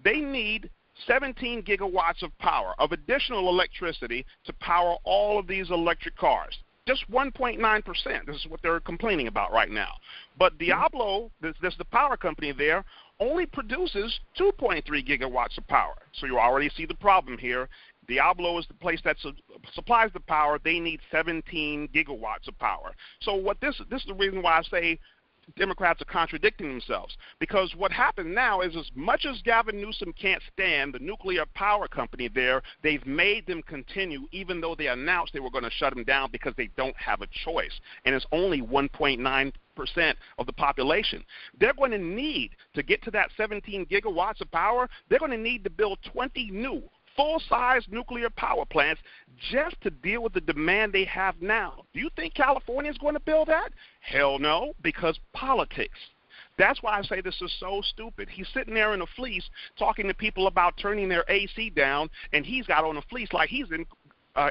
they need 17 gigawatts of power, of additional electricity to power all of these electric cars. Just 1.9%. This is what they're complaining about right now. But Diablo, there's the power company there, only produces 2.3 gigawatts of power. So you already see the problem here. Diablo is the place that supplies the power. They need 17 gigawatts of power. So this is the reason why I say Democrats are contradicting themselves, because what happened now is, as much as Gavin Newsom can't stand the nuclear power company there, they've made them continue even though they announced they were going to shut them down because they don't have a choice, and it's only 1.9% of the population. They're going to need to get to that 17 gigawatts of power. They're going to need to build 20 new full-size nuclear power plants just to deal with the demand they have now. Do you think California is going to build that? Hell no, because politics. That's why I say this is so stupid. He's sitting there in a fleece talking to people about turning their AC down, and he's got on a fleece like he's in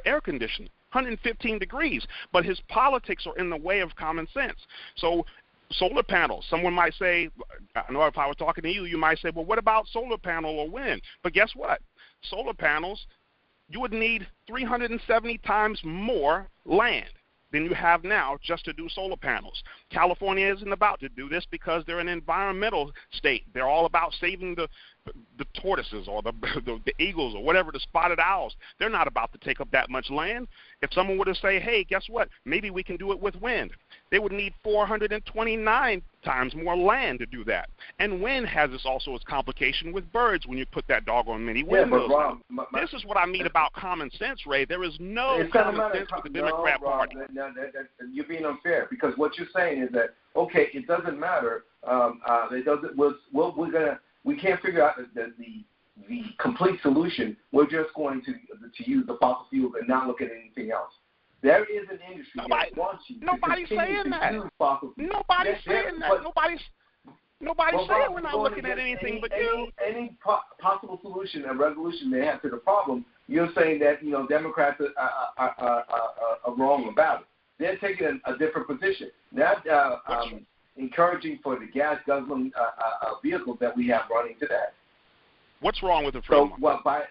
air conditioning, 115 degrees. But his politics are in the way of common sense. So solar panels, someone might say, I know if I was talking to you, you might say, well, what about solar panel or wind? But guess what? Solar panels, you would need 370 times more land. than you have now just to do solar panels. California isn't about to do this because they're an environmental state. They're all about saving the tortoises or the eagles or whatever, the spotted owls. They're not about to take up that much land. If someone were to say, hey, guess what, maybe we can do it with wind, they would need 429 times more land to do that. And wind has this also its complication with birds when you put that doggone mini windmills. Rob, this is what I mean about common sense, Ray. There is no common sense with the Democrat Party. You're being unfair, because what you're saying is that, okay, it doesn't matter. It doesn't. We can't figure out the complete solution. We're just going to use the fossil fuels and not look at anything else. There is an industry that wants you to continue to use fossil fuels. Nobody's saying that. Nobody's saying we're not looking at anything but you. Any possible solution and resolution they have to the problem, you're saying that Democrats are wrong about it. They're taking a different position. Not encouraging for the gas guzzling vehicles that we have running today. What's wrong with the free market?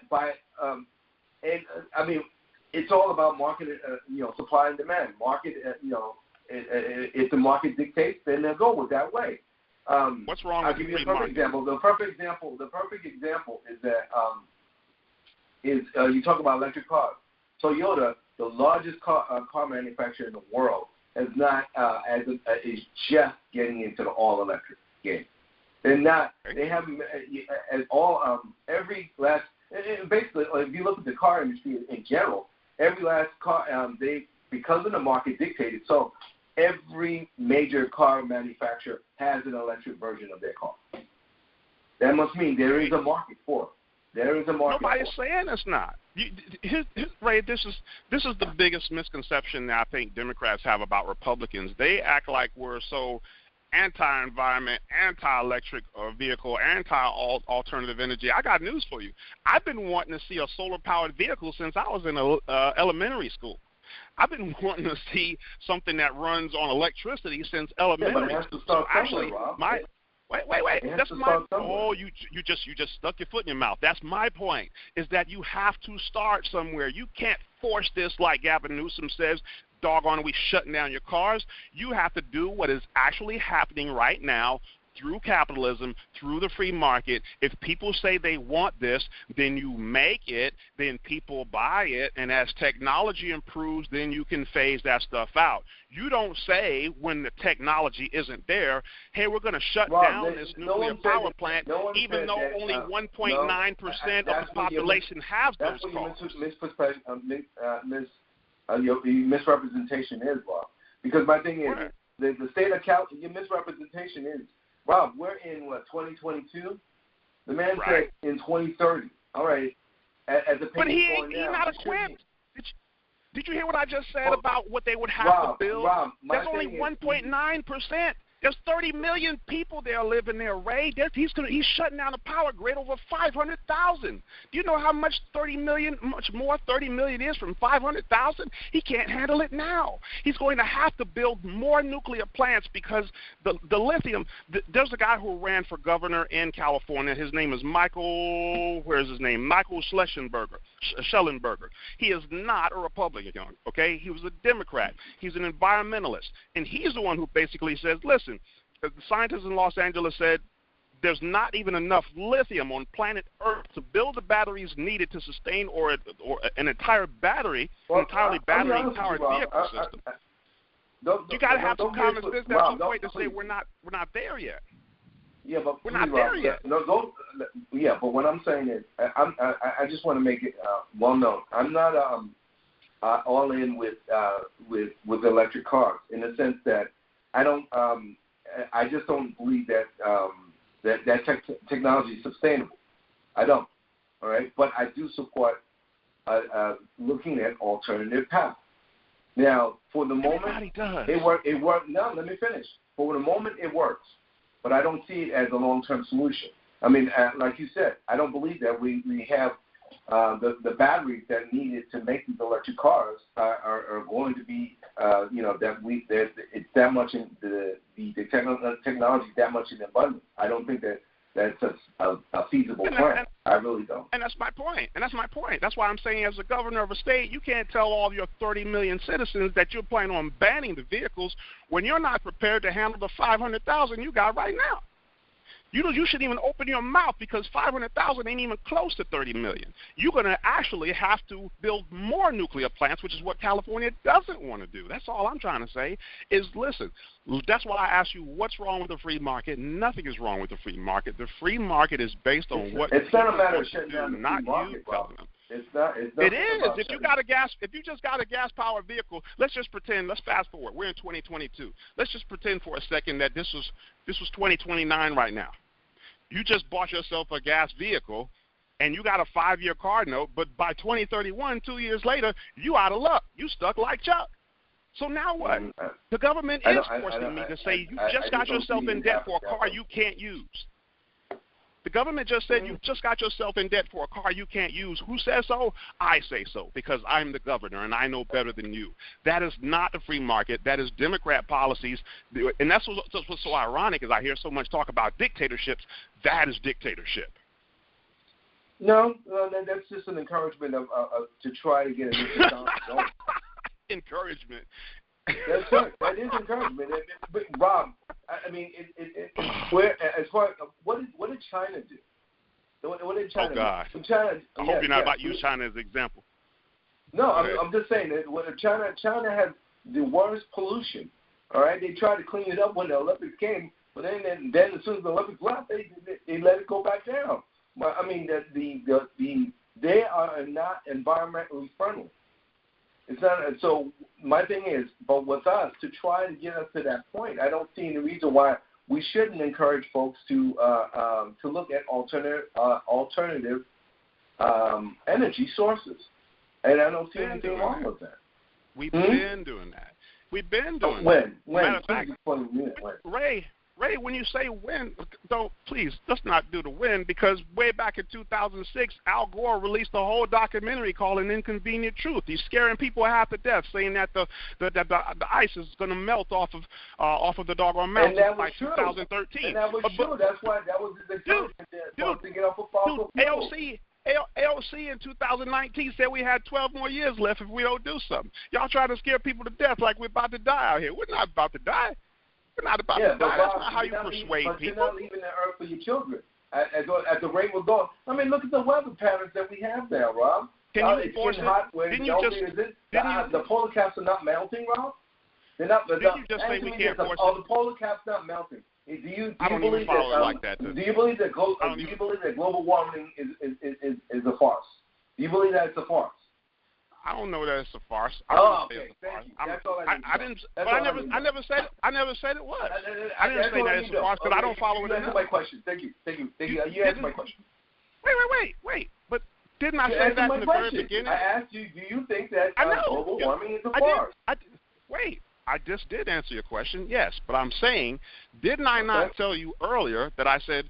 It's all about market, supply and demand. Market, if the market dictates, then they'll go with that way. What's wrong I'll with give you a free perfect market? example. The perfect example is that you talk about electric cars. Toyota, the largest car manufacturer in the world, is is just getting into the all electric game. They're not. They haven't at all. Every last, basically, if you look at the car industry in general, every last car because of the market dictated. So every major car manufacturer has an electric version of their car. That must mean there is a market for it. There is a market. Nobody's saying it's not. Ray, this is the biggest misconception that I think Democrats have about Republicans. They act like we're so anti-environment, anti-electric vehicle, anti-alternative energy. I got news for you. I've been wanting to see a solar-powered vehicle since I was in elementary school. I've been wanting to see something that runs on electricity since elementary school. So actually, Wait. That's my. Oh, you just stuck your foot in your mouth. That's my point. Is that you have to start somewhere. You can't force this like Gavin Newsom says. Doggone, we shutting down your cars. You have to do what is actually happening right now through capitalism, through the free market. If people say they want this, then you make it, then people buy it, and as technology improves, then you can phase that stuff out. You don't say when the technology isn't there, hey, we're going to shut down this nuclear power plant, even though only 1.9% of the population has those cars. Your misrepresentation is, Rob. Because my thing is, the state of California, your misrepresentation is, Rob, we're in, 2022? The man said in 2030. All right. As a but he's not equipped. Did you hear what I just said about what they would have to build? There's only 1.9%. There's 30 million people there living there, Ray. He's shutting down the power grid over 500,000. Do you know how much 30 million is from 500,000? He can't handle it now. He's going to have to build more nuclear plants because the lithium. There's a guy who ran for governor in California. His name is Michael Schellenberger. He is not a Republican, okay? He was a Democrat. He's an environmentalist. And he's the one who basically says, listen, the scientists in Los Angeles said there's not even enough lithium on planet Earth to build the batteries needed to sustain or an entire battery, entirely battery-powered vehicle system. You got to have some common sense at some point to say we're not there yet. Yeah, but we're not there yet. Yeah, but what I'm saying is, I just want to make it well known. I'm not all in with electric cars in the sense that I just don't believe that that technology is sustainable. I don't. All right, but I do support looking at alternative paths. Now, for the moment, it worked. No, let me finish. For the moment, it works. But I don't see it as a long-term solution. I mean, like you said, I don't believe that we have the batteries that are needed to make these electric cars are going to be, it's that much in the technology that much in abundance. I don't think that that's a feasible plan. I really don't. And that's my point. That's why I'm saying, as a governor of a state, you can't tell all of your 30 million citizens that you're planning on banning the vehicles when you're not prepared to handle the 500,000 you got right now. You shouldn't even open your mouth, because 500,000 ain't even close to 30 million. You're going to actually have to build more nuclear plants, which is what California doesn't want to do. That's all I'm trying to say is, listen, that's why I asked you what's wrong with the free market. Nothing is wrong with the free market. The free market is based on what it's not a matter of shutting down the not free market, you telling them. It is. If you just got a gas powered vehicle, let's just pretend. Let's fast forward. We're in 2022. Let's just pretend for a second that this was 2029 right now. You just bought yourself a gas vehicle, and you got a 5-year car note, but by 2031, 2 years later, you out of luck. You stuck like Chuck. So now what? The government is forcing me to say you just got yourself in debt for a car you can't use. The government just said you just got yourself in debt for a car you can't use. Who says so? I say so, because I'm the governor and I know better than you. That is not the free market. That is Democrat policies. And that's what's so ironic, is I hear so much talk about dictatorships. That is dictatorship. No, that's just an encouragement to try to get a going. Encouragement. That's right. That is encouragement. But Rob, I mean, where, as far what did China do? What did China? Oh God! Do? China, I hope you're not about to use China as an example. No, I'm just saying that China has the worst pollution. All right, they tried to clean it up when the Olympics came, but then as soon as the Olympics left, they let it go back down. I mean, they are not environmentally friendly. It's not. So my thing is, but with us, to try to get us to that point, I don't see any reason why we shouldn't encourage folks to look at alternative energy sources, and I don't see anything wrong with that. We've been doing that. We've been doing that. When? Matter of fact, Ray, when you say when, let's not do the when, because way back in 2006, Al Gore released a whole documentary called An Inconvenient Truth. He's scaring people half to death, saying that the ice is going to melt off of the doggone mountains by 2013. And that was true. That's why that was the encouragement to get off of fossil fuels. AOC in 2019 said we had 12 more years left if we don't do something. Y'all trying to scare people to death like we're about to die out here. We're not about to die. We're not about to die. That's not how you persuade people. You're not leaving the earth for your children at the rate we're going. I mean, look at the weather patterns that we have now, Rob. Can you force it? The polar caps are not melting, Rob? They're not. Did you just say we can't force it? The polar caps not melting. Do you believe that? Do you believe that global warming is a farce? Do you believe that it's a farce? I don't know that it's a farce. Okay. Thank you. That's all I didn't. But I never said it was. I didn't say that it's a farce because I don't follow it. You answered my question. Thank you. You answered my question. Wait. But didn't I say that in the very beginning? I asked you, do you think that global warming is a farce? I just did answer your question, yes. But I'm saying, didn't I not tell you earlier that I said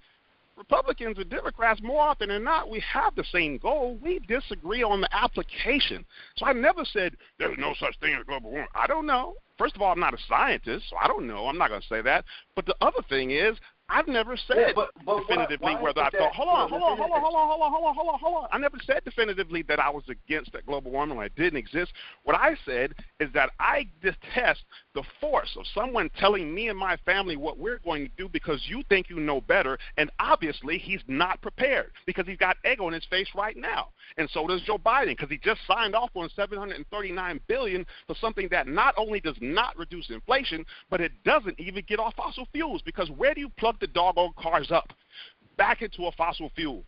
Republicans and Democrats, more often than not, we have the same goal. We disagree on the application. So I never said there's no such thing as global warming. I don't know. First of all, I'm not a scientist, so I don't know. I'm not going to say that. But the other thing is, I've never said definitively whether I thought. Hold on. I never said definitively that I was against that global warming or it didn't exist. What I said is that I detest the force of someone telling me and my family what we're going to do because you think you know better, and obviously he's not prepared because he's got egg on his face right now, and so does Joe Biden because he just signed off on $739 billion for something that not only does not reduce inflation, but it doesn't even get off fossil fuels, because where do you plug the doggone cars up? Back into a fossil fuel.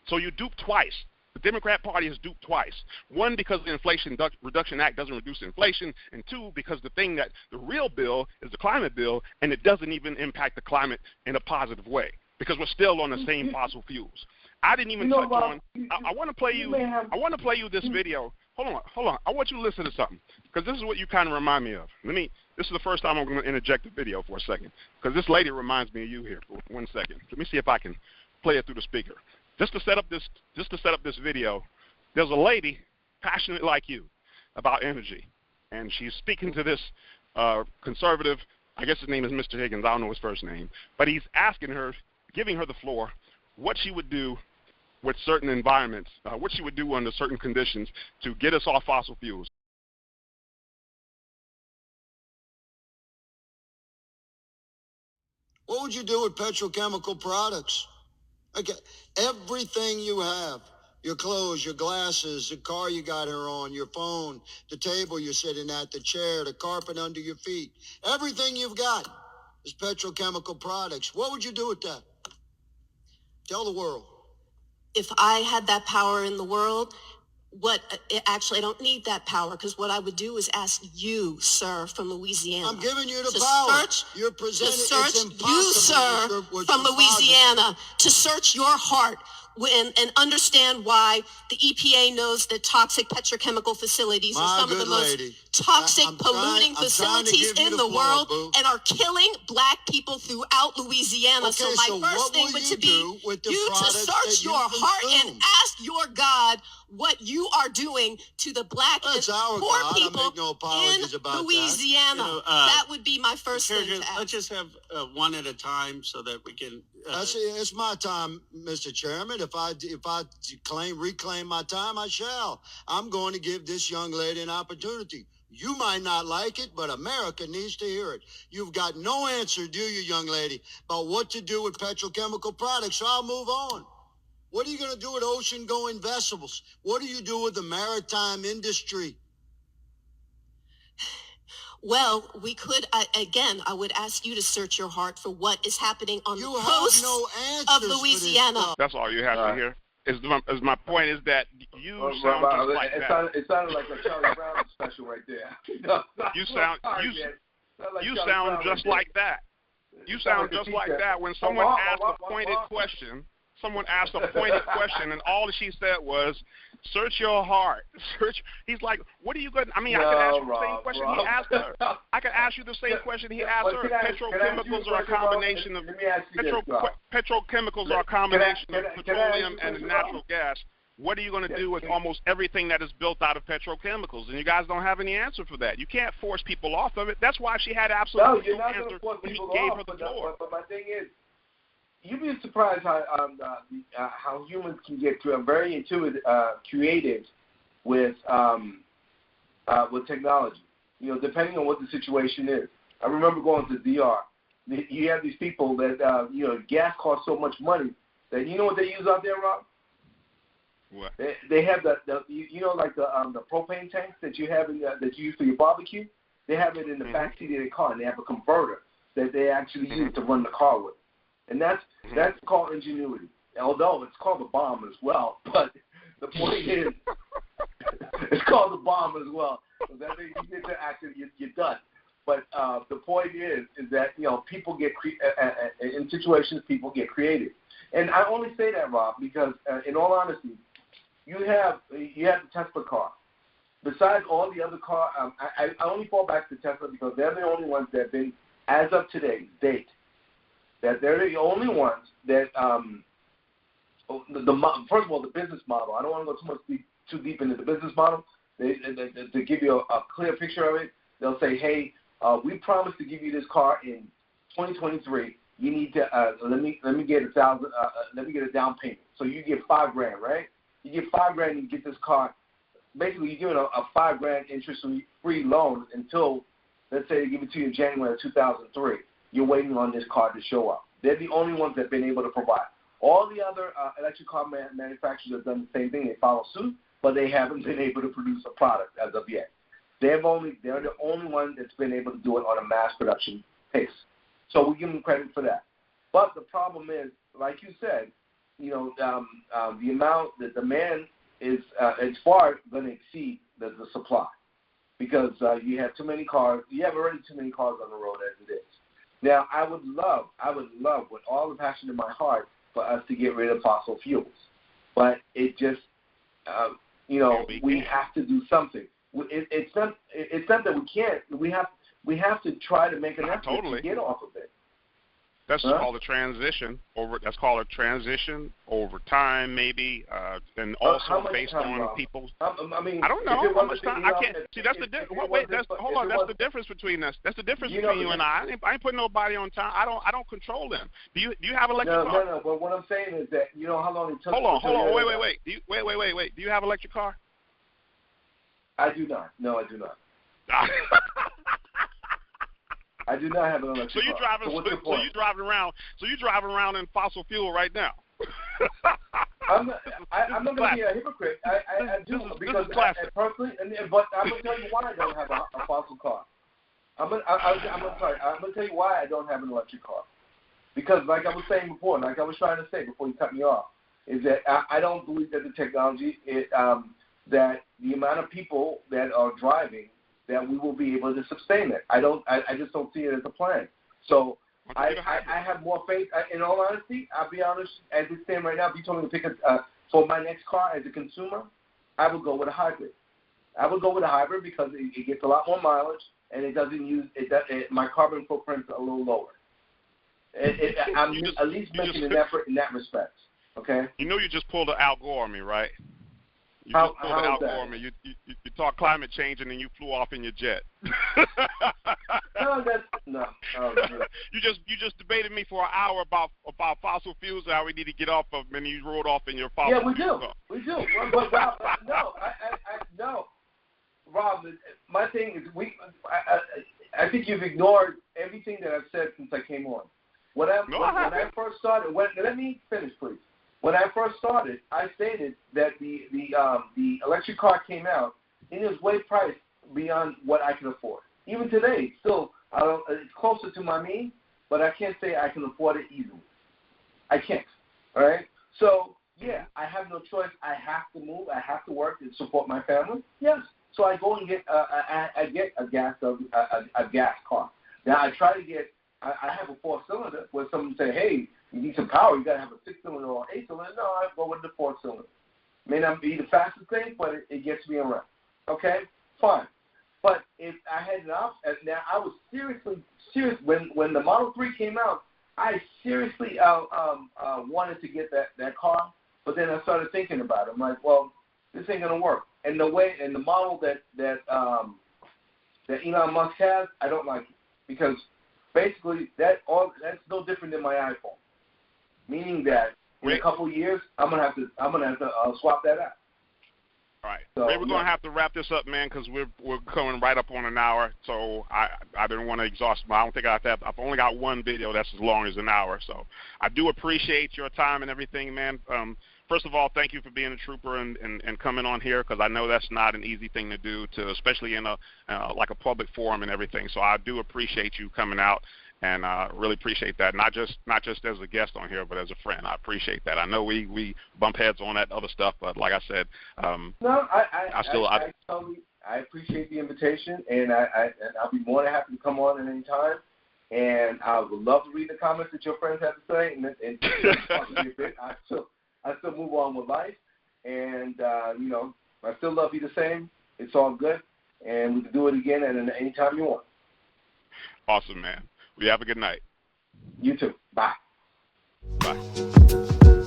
So you duped twice. The Democrat Party has duped twice. One, because the Inflation Reduction Act doesn't reduce inflation, and two, because the real bill is the climate bill, and it doesn't even impact the climate in a positive way, because we're still on the same fossil fuels. I didn't even touch on. I want to play you. I want to play you this video. Hold on. I want you to listen to something, because this is what you kind of remind me of. This is the first time I'm going to interject the video for a second, because this lady reminds me of you here. For 1 second. Let me see if I can play it through the speaker. Just to set up this video, there's a lady passionate like you about energy, and she's speaking to this conservative I guess his name is Mr. Higgins. I don't know his first name. But he's asking her, giving her the floor, what she would do with certain environments, what she would do under certain conditions to get us off fossil fuels. What would you do with petrochemical products? Okay, everything you have, your clothes, your glasses, the car you got her on, your phone, the table you're sitting at, the chair, the carpet under your feet, everything you've got is petrochemical products. What would you do with that? Tell the world. If I had that power in the world, actually, I don't need that power, because what I would do is ask you, sir, from Louisiana. I'm giving you the power. You're presenting. To search you, sir, from Louisiana, to search your heart and understand why the EPA knows that toxic petrochemical facilities are some of the most toxic, polluting facilities in the world and are killing black people throughout Louisiana. Okay, so my first thing would be you to search your heart and ask your God what you are doing to the black and poor people in Louisiana. That would be my first thing to ask. Let's just have one at a time so that we can. It's my time, Mr. Chairman. If I reclaim my time, I shall. I'm going to give this young lady an opportunity. You might not like it, but America needs to hear it. You've got no answer, do you, young lady, about what to do with petrochemical products, so I'll move on. What are you going to do with ocean-going vessels? What do you do with the maritime industry? Well, we could, I would ask you to search your heart for what is happening on the coast of Louisiana. That's all you have to hear. Is my point is that you sound just like that. It sounded like a Charlie Brown special right there. You sound just like that. You sound just like that when someone asks a pointed question. Someone asked a pointed question, and all she said was, search your heart. He's like, what are you going to, I could ask you the same question he asked her. I could ask you the same question he asked her. Petrochemicals are a combination of, petrochemicals are a combination of petroleum and natural gas. What are you going to do with almost everything that is built out of petrochemicals? And you guys don't have any answer for that. You can't force people off of it. That's why she had absolutely no answer when he gave her the floor. But my thing is, you'd be surprised how humans can get very intuitive, creative with technology. You know, depending on what the situation is. I remember going to DR. You have these people that gas costs so much money that you know what they use out there, Rob? What? They have the propane tanks that you have that you use for your barbecue. They have it in the back seat of their car, and they have a converter that they actually use to run the car with. And that's called ingenuity. Although it's called a bomb as well, but the point is, it's called a bomb as well. So that means you get to action, you're done. But the point is that people get in situations, people get creative. And I only say that, Rob, because in all honesty, you have the Tesla car. Besides all the other cars, I only fall back to Tesla because they're the only ones that have been, as of today's date, that they're the only ones that, first of all, the business model. I don't want to go too deep into the business model. To give you a clear picture of it, they'll say, hey, we promise to give you this car in 2023. You need to let me get a down payment. So you get $5,000, right? You get $5,000 and you get this car. Basically, you're giving a $5,000 interest-free loan until, let's say, they give it to you in January of 2003. You're waiting on this car to show up. They're the only ones that have been able to provide. All the other electric car manufacturers have done the same thing. They follow suit, but they haven't been able to produce a product as of yet. They're the only one that's been able to do it on a mass production pace. So we give them credit for that. But the problem is, like you said, the amount, the demand is it's far going to exceed the supply because you have too many cars. You have already too many cars on the road as it is. Now, I would love with all the passion in my heart for us to get rid of fossil fuels, but it just, we have to do something. It's not that we can't. We have to try to make an effort to get off of it. That's called a transition over. That's called a transition over time, maybe, and also based on people's. I mean, I don't know how much time. I can't see. That's the wait. Hold on. That's the difference between us. That's the difference between you and I. I ain't putting nobody on time. I don't control them. Do you have electric car? No. But what I'm saying is that you know how long it took. Hold on. Wait. Do you have electric car? I do not. No, I do not. I do not have an electric car. So you driving around in fossil fuel right now. I'm not going to be a hypocrite. I do because personally, but I'm going to tell you why I don't have a fossil car. I'm going to tell you why I don't have an electric car. Because, like I was saying before, like I was trying to say before you cut me off, is that I don't believe that the technology, that the amount of people that are driving, that we will be able to sustain it. I just don't see it as a plan. So I have more faith. In all honesty, I'll be honest, as we stand right now, if you told me to pick for my next car as a consumer, I would go with a hybrid. I would go with a hybrid because it gets a lot more mileage and it doesn't use my carbon footprint's a little lower. I'm at least making an effort in that respect. Okay. You know, you just pulled an Al Gore on me, right? You just pulled an Al Gore on me. You talk climate change and then you flew off in your jet. No. You just debated me for an hour about fossil fuels and how we need to get off of them, and you rode off in your fossil fuels. Yeah, we do. But Rob, no. Rob, my thing is I think you've ignored everything that I've said since I came on. When I first started, let me finish, please. When I first started, I stated that the electric car came out and it was way priced beyond what I can afford. Even today, still, it's closer to my means, but I can't say I can afford it easily. I can't. All right. So yeah, I have no choice. I have to move. I have to work and support my family. Yes. So I go and get a gas car. Now I try to get. I have a 4-cylinder where someone say, hey, you need some power, you got to have a 6-cylinder or 8-cylinder. No, I go with the 4-cylinder. May not be the fastest thing, but it gets me around. Okay? Fine. But if I had an option, now I was serious. When the Model 3 came out, I seriously wanted to get that car, but then I started thinking about it. I'm like, well, this ain't going to work. And the model that Elon Musk has, I don't like it. Because basically, that's no different than my iPhone. Meaning that in a couple of years, I'm gonna have to swap that out. All right. So, we're gonna have to wrap this up, man, because we're coming right up on an hour. So I didn't want to exhaust. I don't think I've only got one video that's as long as an hour. So I do appreciate your time and everything, man. First of all, thank you for being a trooper and coming on here, because I know that's not an easy thing to do, especially in like a public forum and everything. So I do appreciate you coming out, and really appreciate that. Not just as a guest on here, but as a friend. I appreciate that. I know we bump heads on that other stuff, but like I said, I appreciate the invitation, and I'll be more than happy to come on at any time. And I would love to read the comments that your friends have to say, and talk to me a bit. I still move on with life, and I still love you the same. It's all good, and we can do it again at any time you want. Awesome, man. We have a good night. You too. Bye. Bye.